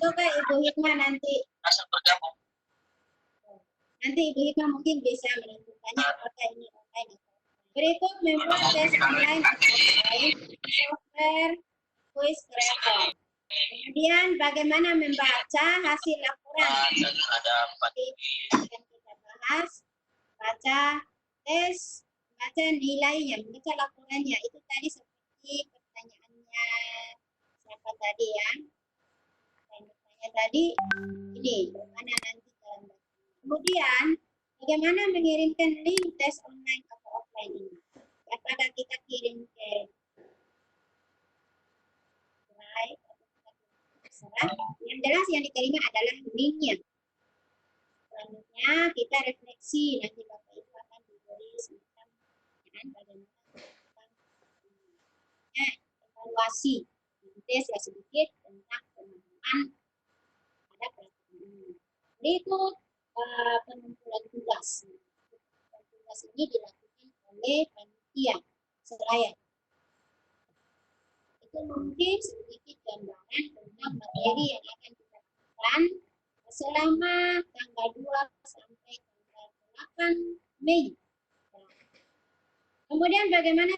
Coba Ibu Hikmah nanti Ibu Hikmah mungkin bisa menentukannya apakah ini online atau offline. Berikut membuat tes online atau offline software quiz creator. Kemudian bagaimana membaca hasil laporan. Jadi akan kita bahas baca tes, baca nilainya, baca laporannya. Itu tadi seperti pertanyaannya siapa tadi ya? Pertanyaan tadi ini bagaimana nanti dalam. Kemudian bagaimana mengirimkan link tes online atau offline ini? Apakah kita kirim ke drive atau kita serah? Yang jelas yang diterima adalah linknya. Selanjutnya kita refleksi, nanti Bapak Ibu akan diberi semacam bagaimana evaluasi tes ya sedikit tentang pemahaman pada pelatihan ini. Berikut pengumpulan tugas. Tugas ini dilakukan oleh panitia Selayar. Itu mungkin sedikit gambaran tentang materi yang akan kita lakukan selama tanggal 2 sampai tanggal 8 Mei. Kemudian bagaimana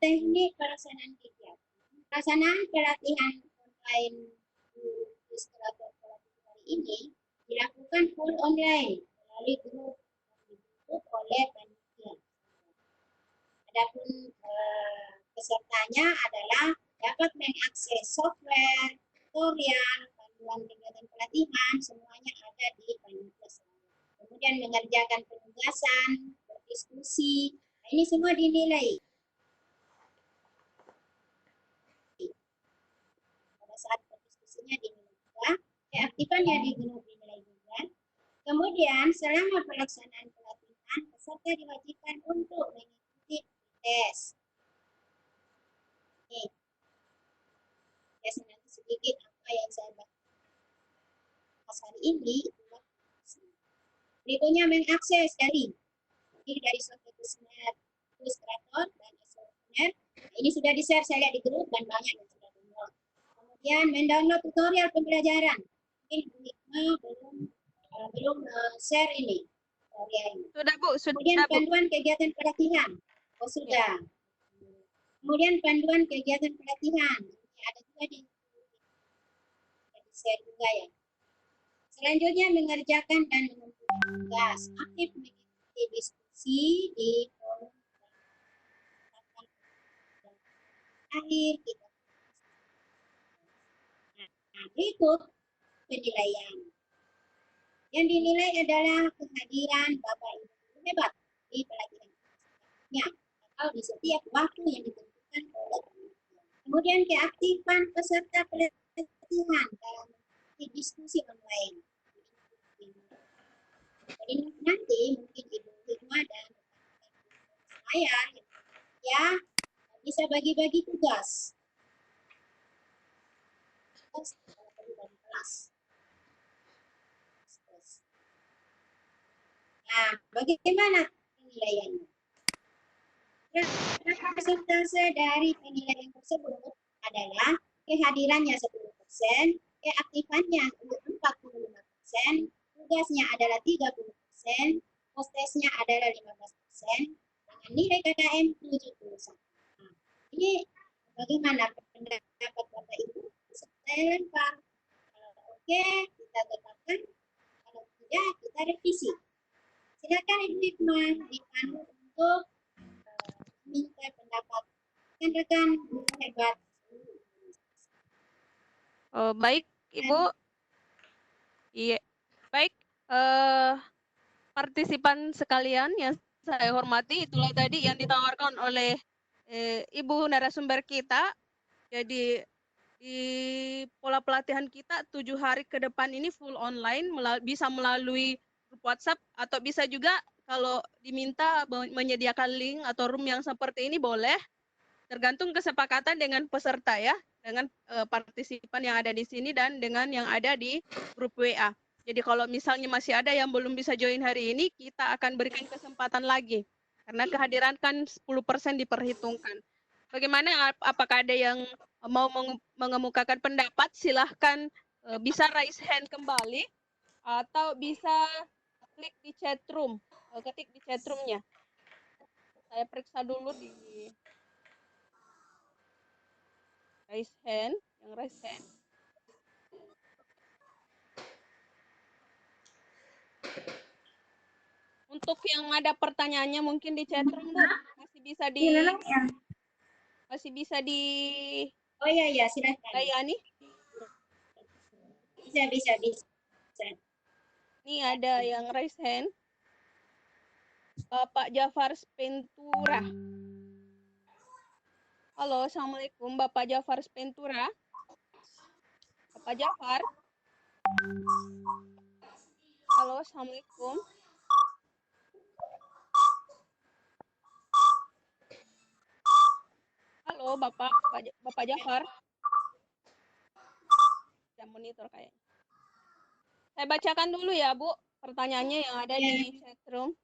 teknik pelaksanaan kegiatan? Pelaksanaan pelatihan online ilustrator pelatihan hari ini dilakukan full online melalui grup yang dibentuk oleh panitia. Adapun pesertanya adalah dapat mengakses software, tutorial, panduan kegiatan pelatihan, semuanya ada di panitia. Kemudian mengerjakan penugasan, berdiskusi, nah, ini semua dinilai. Pada saat berdiskusinya dinilai juga, keaktifannya di grup dinilai juga. Kemudian selama pelaksanaan pelatihan, peserta diwajibkan untuk mengikuti tes. Nih, tes nanti sedikit apa yang saya bahas hari ini. Berikutnya mengakses dari software Quiz Creator dan Software. Nah, ini sudah di-share saya lihat di grup dan banyak yang sudah download. Kemudian mendownload tutorial pembelajaran. Mungkin Bu Hikmah belum share ini. Sudah Bu, sudah Kemudian Bu. panduan kegiatan pelatihan. Oh sudah. Kemudian panduan kegiatan pelatihan. Ini ada juga di share juga ya. Selanjutnya mengerjakan dan menentukan tugas. Aktif mengikuti diskusi di forum akhir kita. Nah, berikut penilaian. Yang dinilai adalah kehadiran Bapak Ibu hebat di pelatihan atau di setiap waktu yang ditentukan oleh panitia. Kemudian keaktifan peserta pelatihan dalam diskusi online. Jadi nanti mungkin Ibu Hikmah dan saya ya bisa bagi-bagi tugas. Kelas. Nah, bagaimana penilaiannya? Persentase dari penilaian tersebut adalah kehadirannya 10%, keaktifannya 45%, tugasnya adalah 30%, hostesnya adalah 15%, dengan nilai KKM 71. Nah, ini bagaimana pendapat Bapak Ibu? Saya lempar. Kalau oke, kita tetapkan. Kalau tidak, kita revisi. Silakan Ibu Hikmah dipandu untuk minta pendapat rekan-rekan hebat. Baik, Ibu. Iya, baik. Partisipan sekalian yang saya hormati, itulah tadi yang ditawarkan oleh Ibu narasumber kita. Jadi di pola pelatihan kita 7 hari ke depan ini full online, bisa melalui grup WhatsApp atau bisa juga kalau diminta menyediakan link atau room yang seperti ini boleh, tergantung kesepakatan dengan peserta ya, dengan partisipan yang ada di sini dan dengan yang ada di grup WA. Jadi kalau misalnya masih ada yang belum bisa join hari ini, kita akan berikan kesempatan lagi. Karena kehadiran kan 10% diperhitungkan. Bagaimana, apakah ada yang mau mengemukakan pendapat? Silahkan bisa raise hand kembali atau bisa klik di chat room, ketik di chat room-nya. Saya periksa dulu di raise hand, yang raise hand. Untuk yang ada pertanyaannya mungkin di chat room, Bu, masih bisa di Oh iya silakan. layani. Bisa. Ini ada yang raise hand. Bapak Jafar Spentura. Halo, Assalamualaikum Bapak Jafar Spentura. Bapak Jafar. Halo, Assalamualaikum. Halo, Bapak Jafar. Saya monitor kayaknya. Saya bacakan dulu ya, Bu, pertanyaannya yang ada di chat room.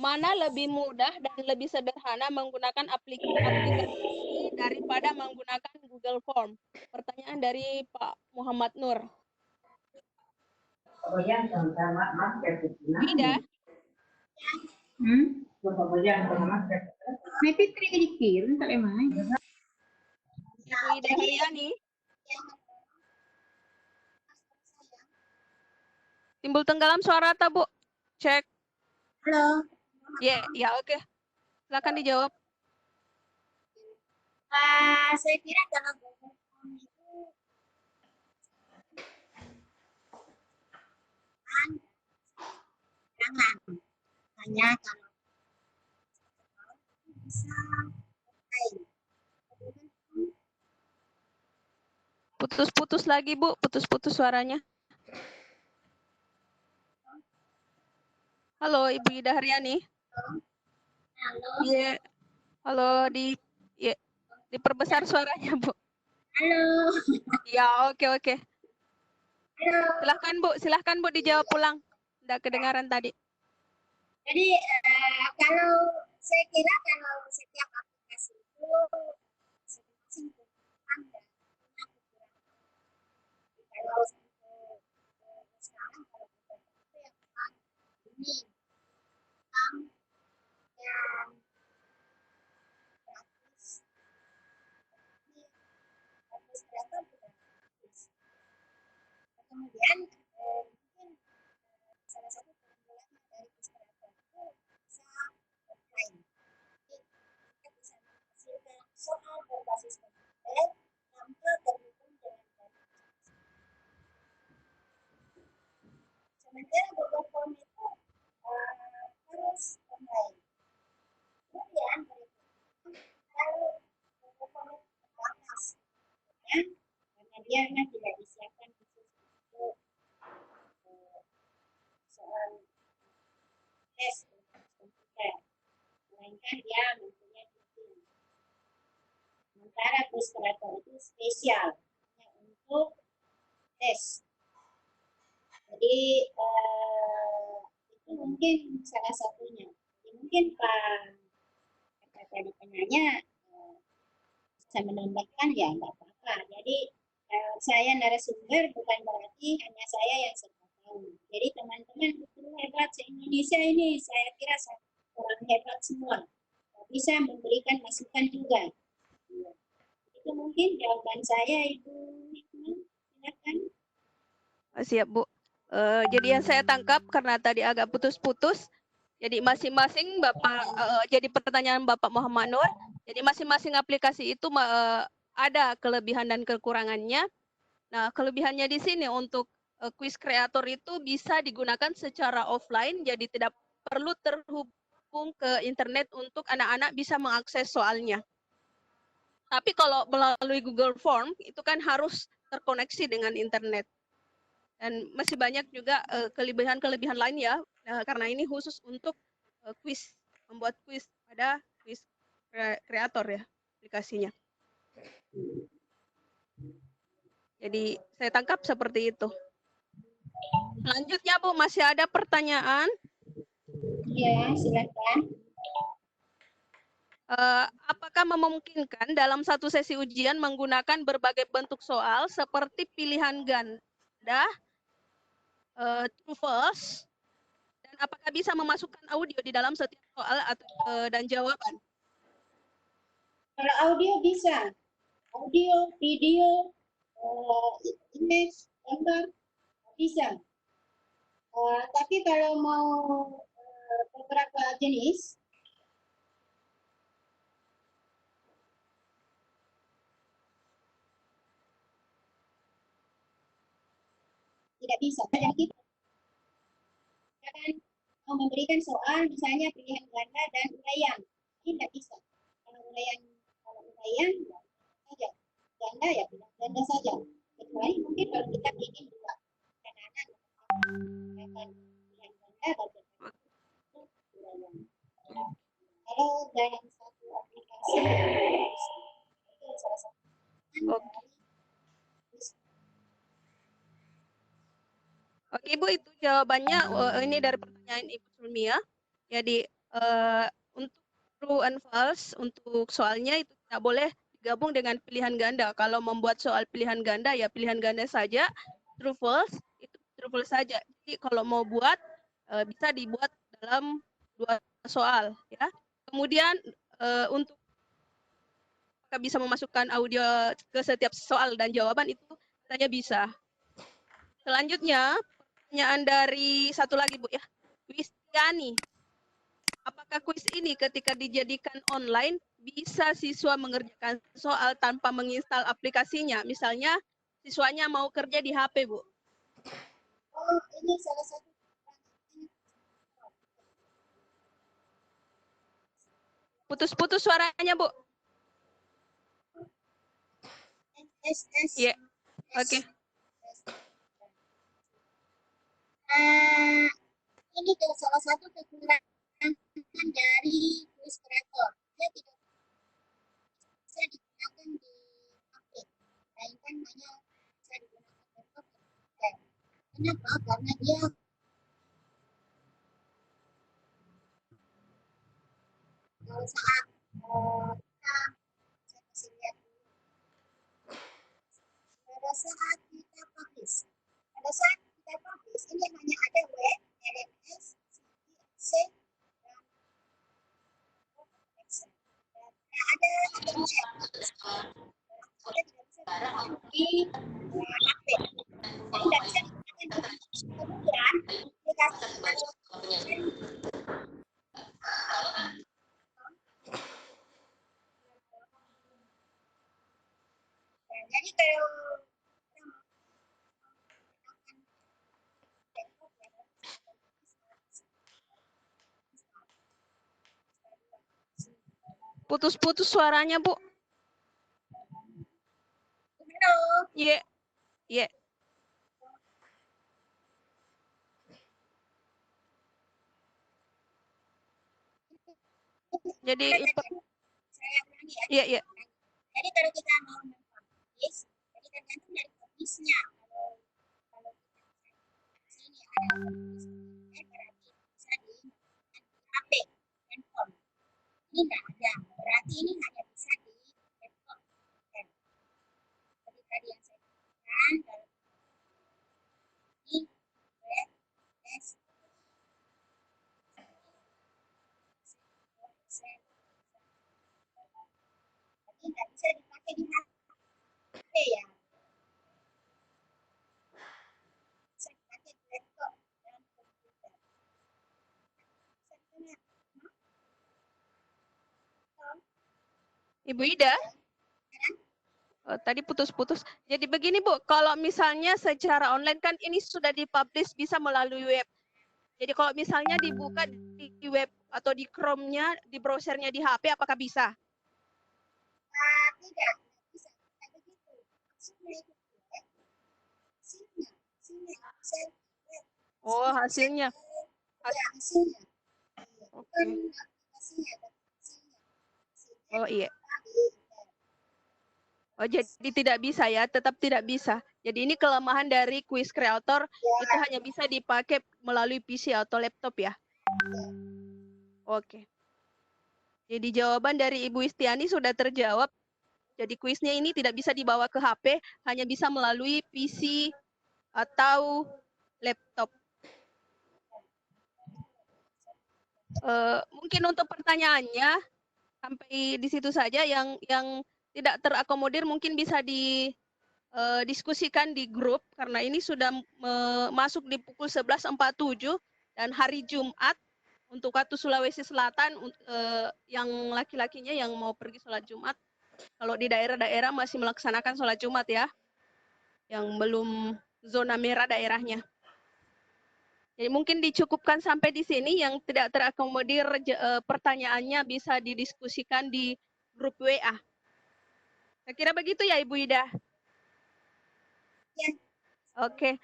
Mana lebih mudah dan lebih sederhana menggunakan aplikasi daripada menggunakan Google Form? Pertanyaan dari Pak Muhammad Nur. Ida? Ibu Ida Haryani? Timbul tenggelam suara tak, Bu? Cek. Halo. Ya, oke. Silakan dijawab. Saya kira kalau Google Form itu jangan hanya kalau bisa Putus-putus lagi, Bu. Putus-putus suaranya. Halo, Ibu Ida Haryani. Halo. Iya. Halo, diperbesar suaranya, Bu. Halo. Ya, oke. Halo. Silahkan, Bu. Dijawab ulang Tidak kedengaran tadi. Jadi kalau saya kira kalau setiap aplikasi itu masing-masing kebutuhan dan punya kekurangan. Kalau sekarang kalau kita itu yang memang ini yang gratis, ini Illustrator juga gratis. Kemudian mungkin salah satu keunggulannya dari Illustrator itu bisa offline. Jadi kita bisa menghasilkan soal berbasis komputer tanpa terhubung dengan sementara Google Form itu harus online. Kemudian kalau Google Form itu terbatas, ya, karena dia tidak disiapkan khusus untuk soal tes komputer, melainkan dia mempunyai fitur. Sementara Illustrator itu spesial hanya untuk tes. Jadi itu mungkin salah satunya. Jadi mungkin Pak tadi penanya bisa menambahkan ya nggak apa-apa. Jadi saya narasumber bukan berarti hanya saya yang serba tahu. Jadi teman-teman itu hebat se-Indonesia ini, saya kira orang hebat semua. Bisa memberikan masukan juga. Itu mungkin jawaban saya, Ibu Hikmah. Silakan. Siap, Bu. Jadi yang saya tangkap karena tadi agak putus-putus, jadi masing-masing Bapak, jadi pertanyaan Bapak Muhammad Nur, jadi masing-masing aplikasi itu ada kelebihan dan kekurangannya. Nah, kelebihannya di sini untuk quiz creator itu bisa digunakan secara offline, jadi tidak perlu terhubung ke internet untuk anak-anak bisa mengakses soalnya. Tapi kalau melalui Google Form, itu kan harus terkoneksi dengan internet. Dan masih banyak juga kelebihan-kelebihan lain ya, karena ini khusus untuk quiz, membuat quiz pada quiz kreator ya aplikasinya. Jadi saya tangkap seperti itu. Selanjutnya Bu, masih ada pertanyaan? Ya, silakan. Apakah memungkinkan dalam satu sesi ujian menggunakan berbagai bentuk soal seperti pilihan ganda, true false, dan apakah bisa memasukkan audio di dalam setiap soal dan jawaban? Kalau audio bisa, audio, video, image, gambar bisa. Tapi kalau mau beberapa jenis, tidak bisa. Jadi kita akan mau memberikan soal misalnya pilihan ganda dan uraian, tidak bisa. Kalau uraian ya saja, ganda ya pilihan ganda saja. Kecuali mungkin kalau kita ingin dua anak-anak akan pilihan ganda dan uraian. Kalau dalam satu aplikasi itu salah satu. Oke Bu, itu jawabannya. Ini dari pertanyaan Ibu Sulmia. Jadi untuk true and false untuk soalnya itu tidak boleh digabung dengan pilihan ganda. Kalau membuat soal pilihan ganda ya pilihan ganda saja. True false itu true false saja. Jadi kalau mau buat bisa dibuat dalam dua soal ya. Kemudian untuk apakah bisa memasukkan audio ke setiap soal dan jawaban itu saja bisa. Selanjutnya pertanyaan dari satu lagi Bu ya, Wistiani. Apakah kuis ini ketika dijadikan online bisa siswa mengerjakan soal tanpa menginstal aplikasinya? Misalnya siswanya mau kerja di HP Bu. Oh, ini salah satu. Putus-putus suaranya Bu. Iya, oke. Ini salah satu kekurangan dari quiz creator. Dia tidak bisa digunakan di HP, melainkan hanya bisa digunakan laptop. Kenapa? Karena dia pada saat saya kasih lihat dulu. Pada saat kita publish, ini hanya ada web, LMS, C, dan Excel. Dan ada HTML. Kita tidak bisa gunakan di HP. Jadi tidak bisa digunakan di kemudian aplikasi jadi kalau Putus-putus suaranya, Bu. halo, Iya, iya. Jadi, saya ulangi ya. iya, iya. Jadi kalau kita mau mempublish, jadi tergantung dari publishnya. Kalau kita di sini ada publish, berarti bisa di HP, handphone. Ini enggak ada, berarti ini hanya bisa di laptop. Seperti tadi yang saya katakan, kalau ini web, desktop, tapi nggak bisa dipakai di HP ya. Bisa dipakai di laptop dan komputer. Bisa dengar? Ibu Ida? Tadi putus-putus. Jadi begini, Bu, kalau misalnya secara online kan ini sudah dipublish bisa melalui web. Jadi kalau misalnya dibuka di web atau di Chrome-nya, di browsernya di HP, apakah bisa? Tidak bisa. Tidak begitu. Hasilnya itu web. Hasilnya Excel, web. Oh, hasilnya. Ya, hasilnya. Oke. Bukan aplikasinya, tapi hasilnya. Oh, iya. Di Oh, jadi tidak bisa ya, tetap tidak bisa. Jadi ini kelemahan dari Quiz Creator, itu hanya bisa dipakai melalui PC atau laptop ya. Oke. Jadi jawaban dari Ibu Istiani sudah terjawab. Jadi kuisnya ini tidak bisa dibawa ke HP, hanya bisa melalui PC atau laptop. Mungkin untuk pertanyaannya sampai di situ saja. Yang tidak terakomodir mungkin bisa didiskusikan di grup karena ini sudah masuk di pukul 11.47 dan hari Jumat untuk waktu Sulawesi Selatan, yang laki-lakinya yang mau pergi sholat Jumat. Kalau di daerah-daerah masih melaksanakan sholat Jumat ya, yang belum zona merah daerahnya. Jadi mungkin dicukupkan sampai di sini. Yang tidak terakomodir pertanyaannya bisa didiskusikan di grup WA. Saya kira begitu ya Ibu Ida. Ya. Oke,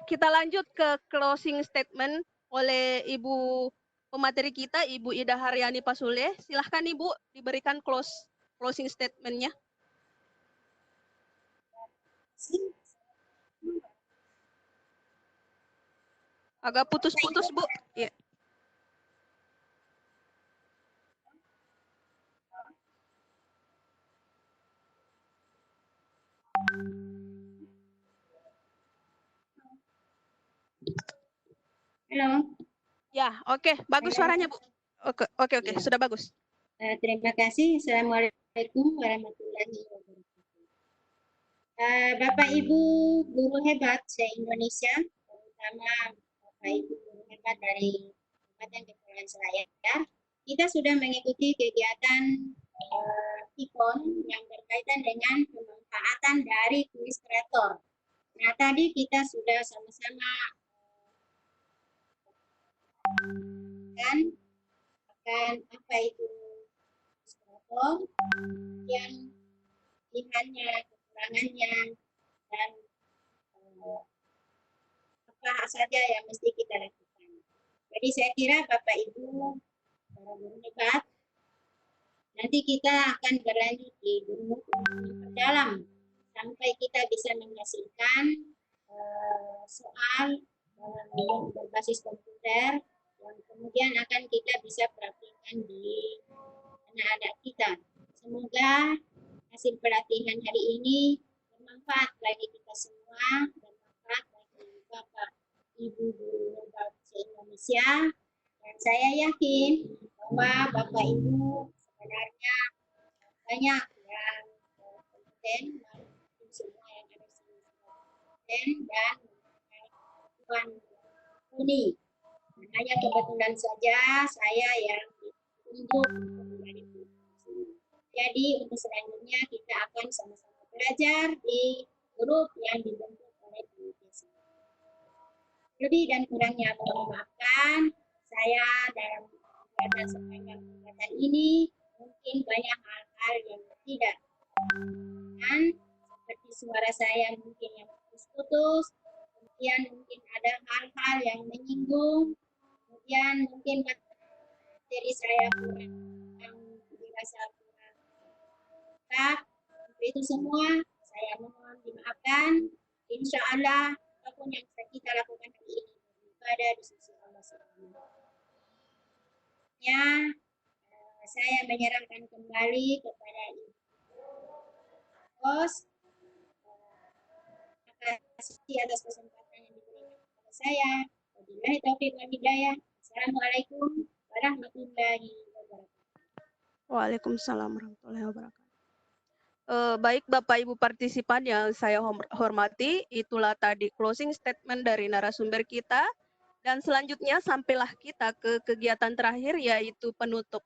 kita lanjut ke closing statement oleh Ibu pemateri kita, Ibu Ida Haryani Pasule. Silahkan Ibu diberikan closing statement-nya. Agak putus-putus, Bu. Ya. Halo. Ya, oke, bagus suaranya, Bu. Oke, Ya. sudah bagus. Terima kasih. Assalamualaikum warahmatullahi wabarakatuh. Bapak Ibu guru hebat se-Indonesia, terutama Bapak Ibu guru hebat dari Kabupaten Kepulauan Selayar, kita sudah mengikuti kegiatan KIPON yang berkaitan dengan pemanfaatan dari Quiz Creator. Nah, tadi kita sudah sama-sama kan akan apa itu Quiz Creator, yang kelebihannya, kekurangannya, dan apa saja yang mesti kita lakukan. Jadi saya kira Bapak Ibu para guru hebat, nanti kita akan berlanjut di guru memperdalam sampai kita bisa menghasilkan soal berbasis komputer yang kemudian akan kita bisa praktikkan di anak-anak kita. Semoga hasil pelatihan hari ini bermanfaat bagi kita semua, bermanfaat bagi Bapak Ibu guru se-Indonesia, dan saya yakin bahwa Bapak Ibu sebenarnya banyak yang kompeten, semua yang ada di sini kompeten dan Tuan Uni. Hanya kebetulan saja saya yang ditunjuk menjadi sini. Jadi untuk selanjutnya kita akan sama-sama belajar di grup yang dibentuk oleh PUBG. Lebih dan kurangnya mohon maafkan, saya dalam kegiatan sepanjang kegiatan ini mungkin banyak hal-hal yang tidak dan seperti suara saya mungkin yang putus-putus, kemudian mungkin ada hal-hal yang menyinggung, kemudian mungkin materi saya kurang yang dirasa kurang tepat. Untuk itu semua saya mohon dimaafkan. Insya Allah apapun yang kita lakukan hari ini beribadah di sisi Allah Subhanahu wa Ta'ala. Saya menyerahkan kembali kepada Ibu Host. Terima kasih atas kesempatan yang diberikan kepada saya. Wabillahi taufiq wal hidayah. Assalamualaikum warahmatullahi wabarakatuh. Waalaikumsalam warahmatullahi wabarakatuh. Baik Bapak Ibu partisipan yang saya hormati, itulah tadi closing statement dari narasumber kita. Dan selanjutnya sampailah kita ke kegiatan terakhir yaitu penutup.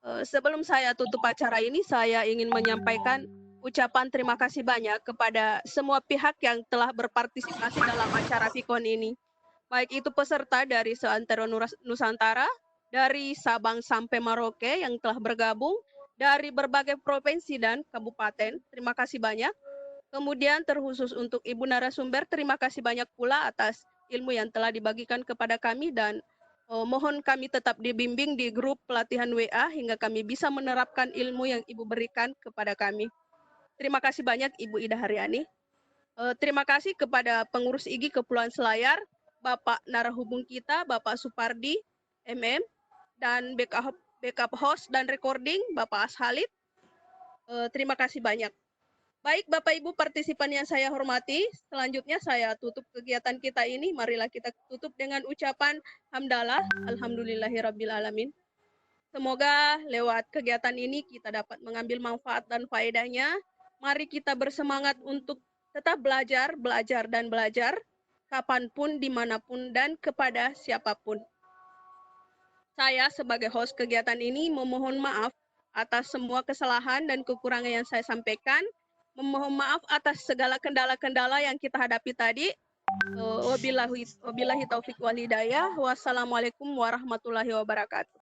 Sebelum saya tutup acara ini, saya ingin menyampaikan ucapan terima kasih banyak kepada semua pihak yang telah berpartisipasi dalam acara Fikon ini. Baik itu peserta dari seantero Nusantara, dari Sabang sampai Merauke yang telah bergabung, dari berbagai provinsi dan kabupaten. Terima kasih banyak. Kemudian terkhusus untuk Ibu narasumber, terima kasih banyak pula atas ilmu yang telah dibagikan kepada kami dan mohon kami tetap dibimbing di grup pelatihan WA hingga kami bisa menerapkan ilmu yang Ibu berikan kepada kami. Terima kasih banyak Ibu Ida Haryani. Terima kasih kepada pengurus IGI Kepulauan Selayar, Bapak narahubung kita, Bapak Supardi, MM, dan backup host dan recording, Bapak Ashalid. Terima kasih banyak. Baik Bapak Ibu partisipan yang saya hormati, selanjutnya saya tutup kegiatan kita ini. Marilah kita tutup dengan ucapan hamdalah, alhamdulillahirrabbilalamin. Semoga lewat kegiatan ini kita dapat mengambil manfaat dan faedahnya. Mari kita bersemangat untuk tetap belajar, dan belajar, kapanpun, dimanapun, dan kepada siapapun. Saya sebagai host kegiatan ini memohon maaf atas semua kesalahan dan kekurangan yang saya sampaikan. Memohon maaf atas segala kendala-kendala yang kita hadapi tadi. Wabillahi taufiq wal hidayah. Wassalamualaikum warahmatullahi wabarakatuh.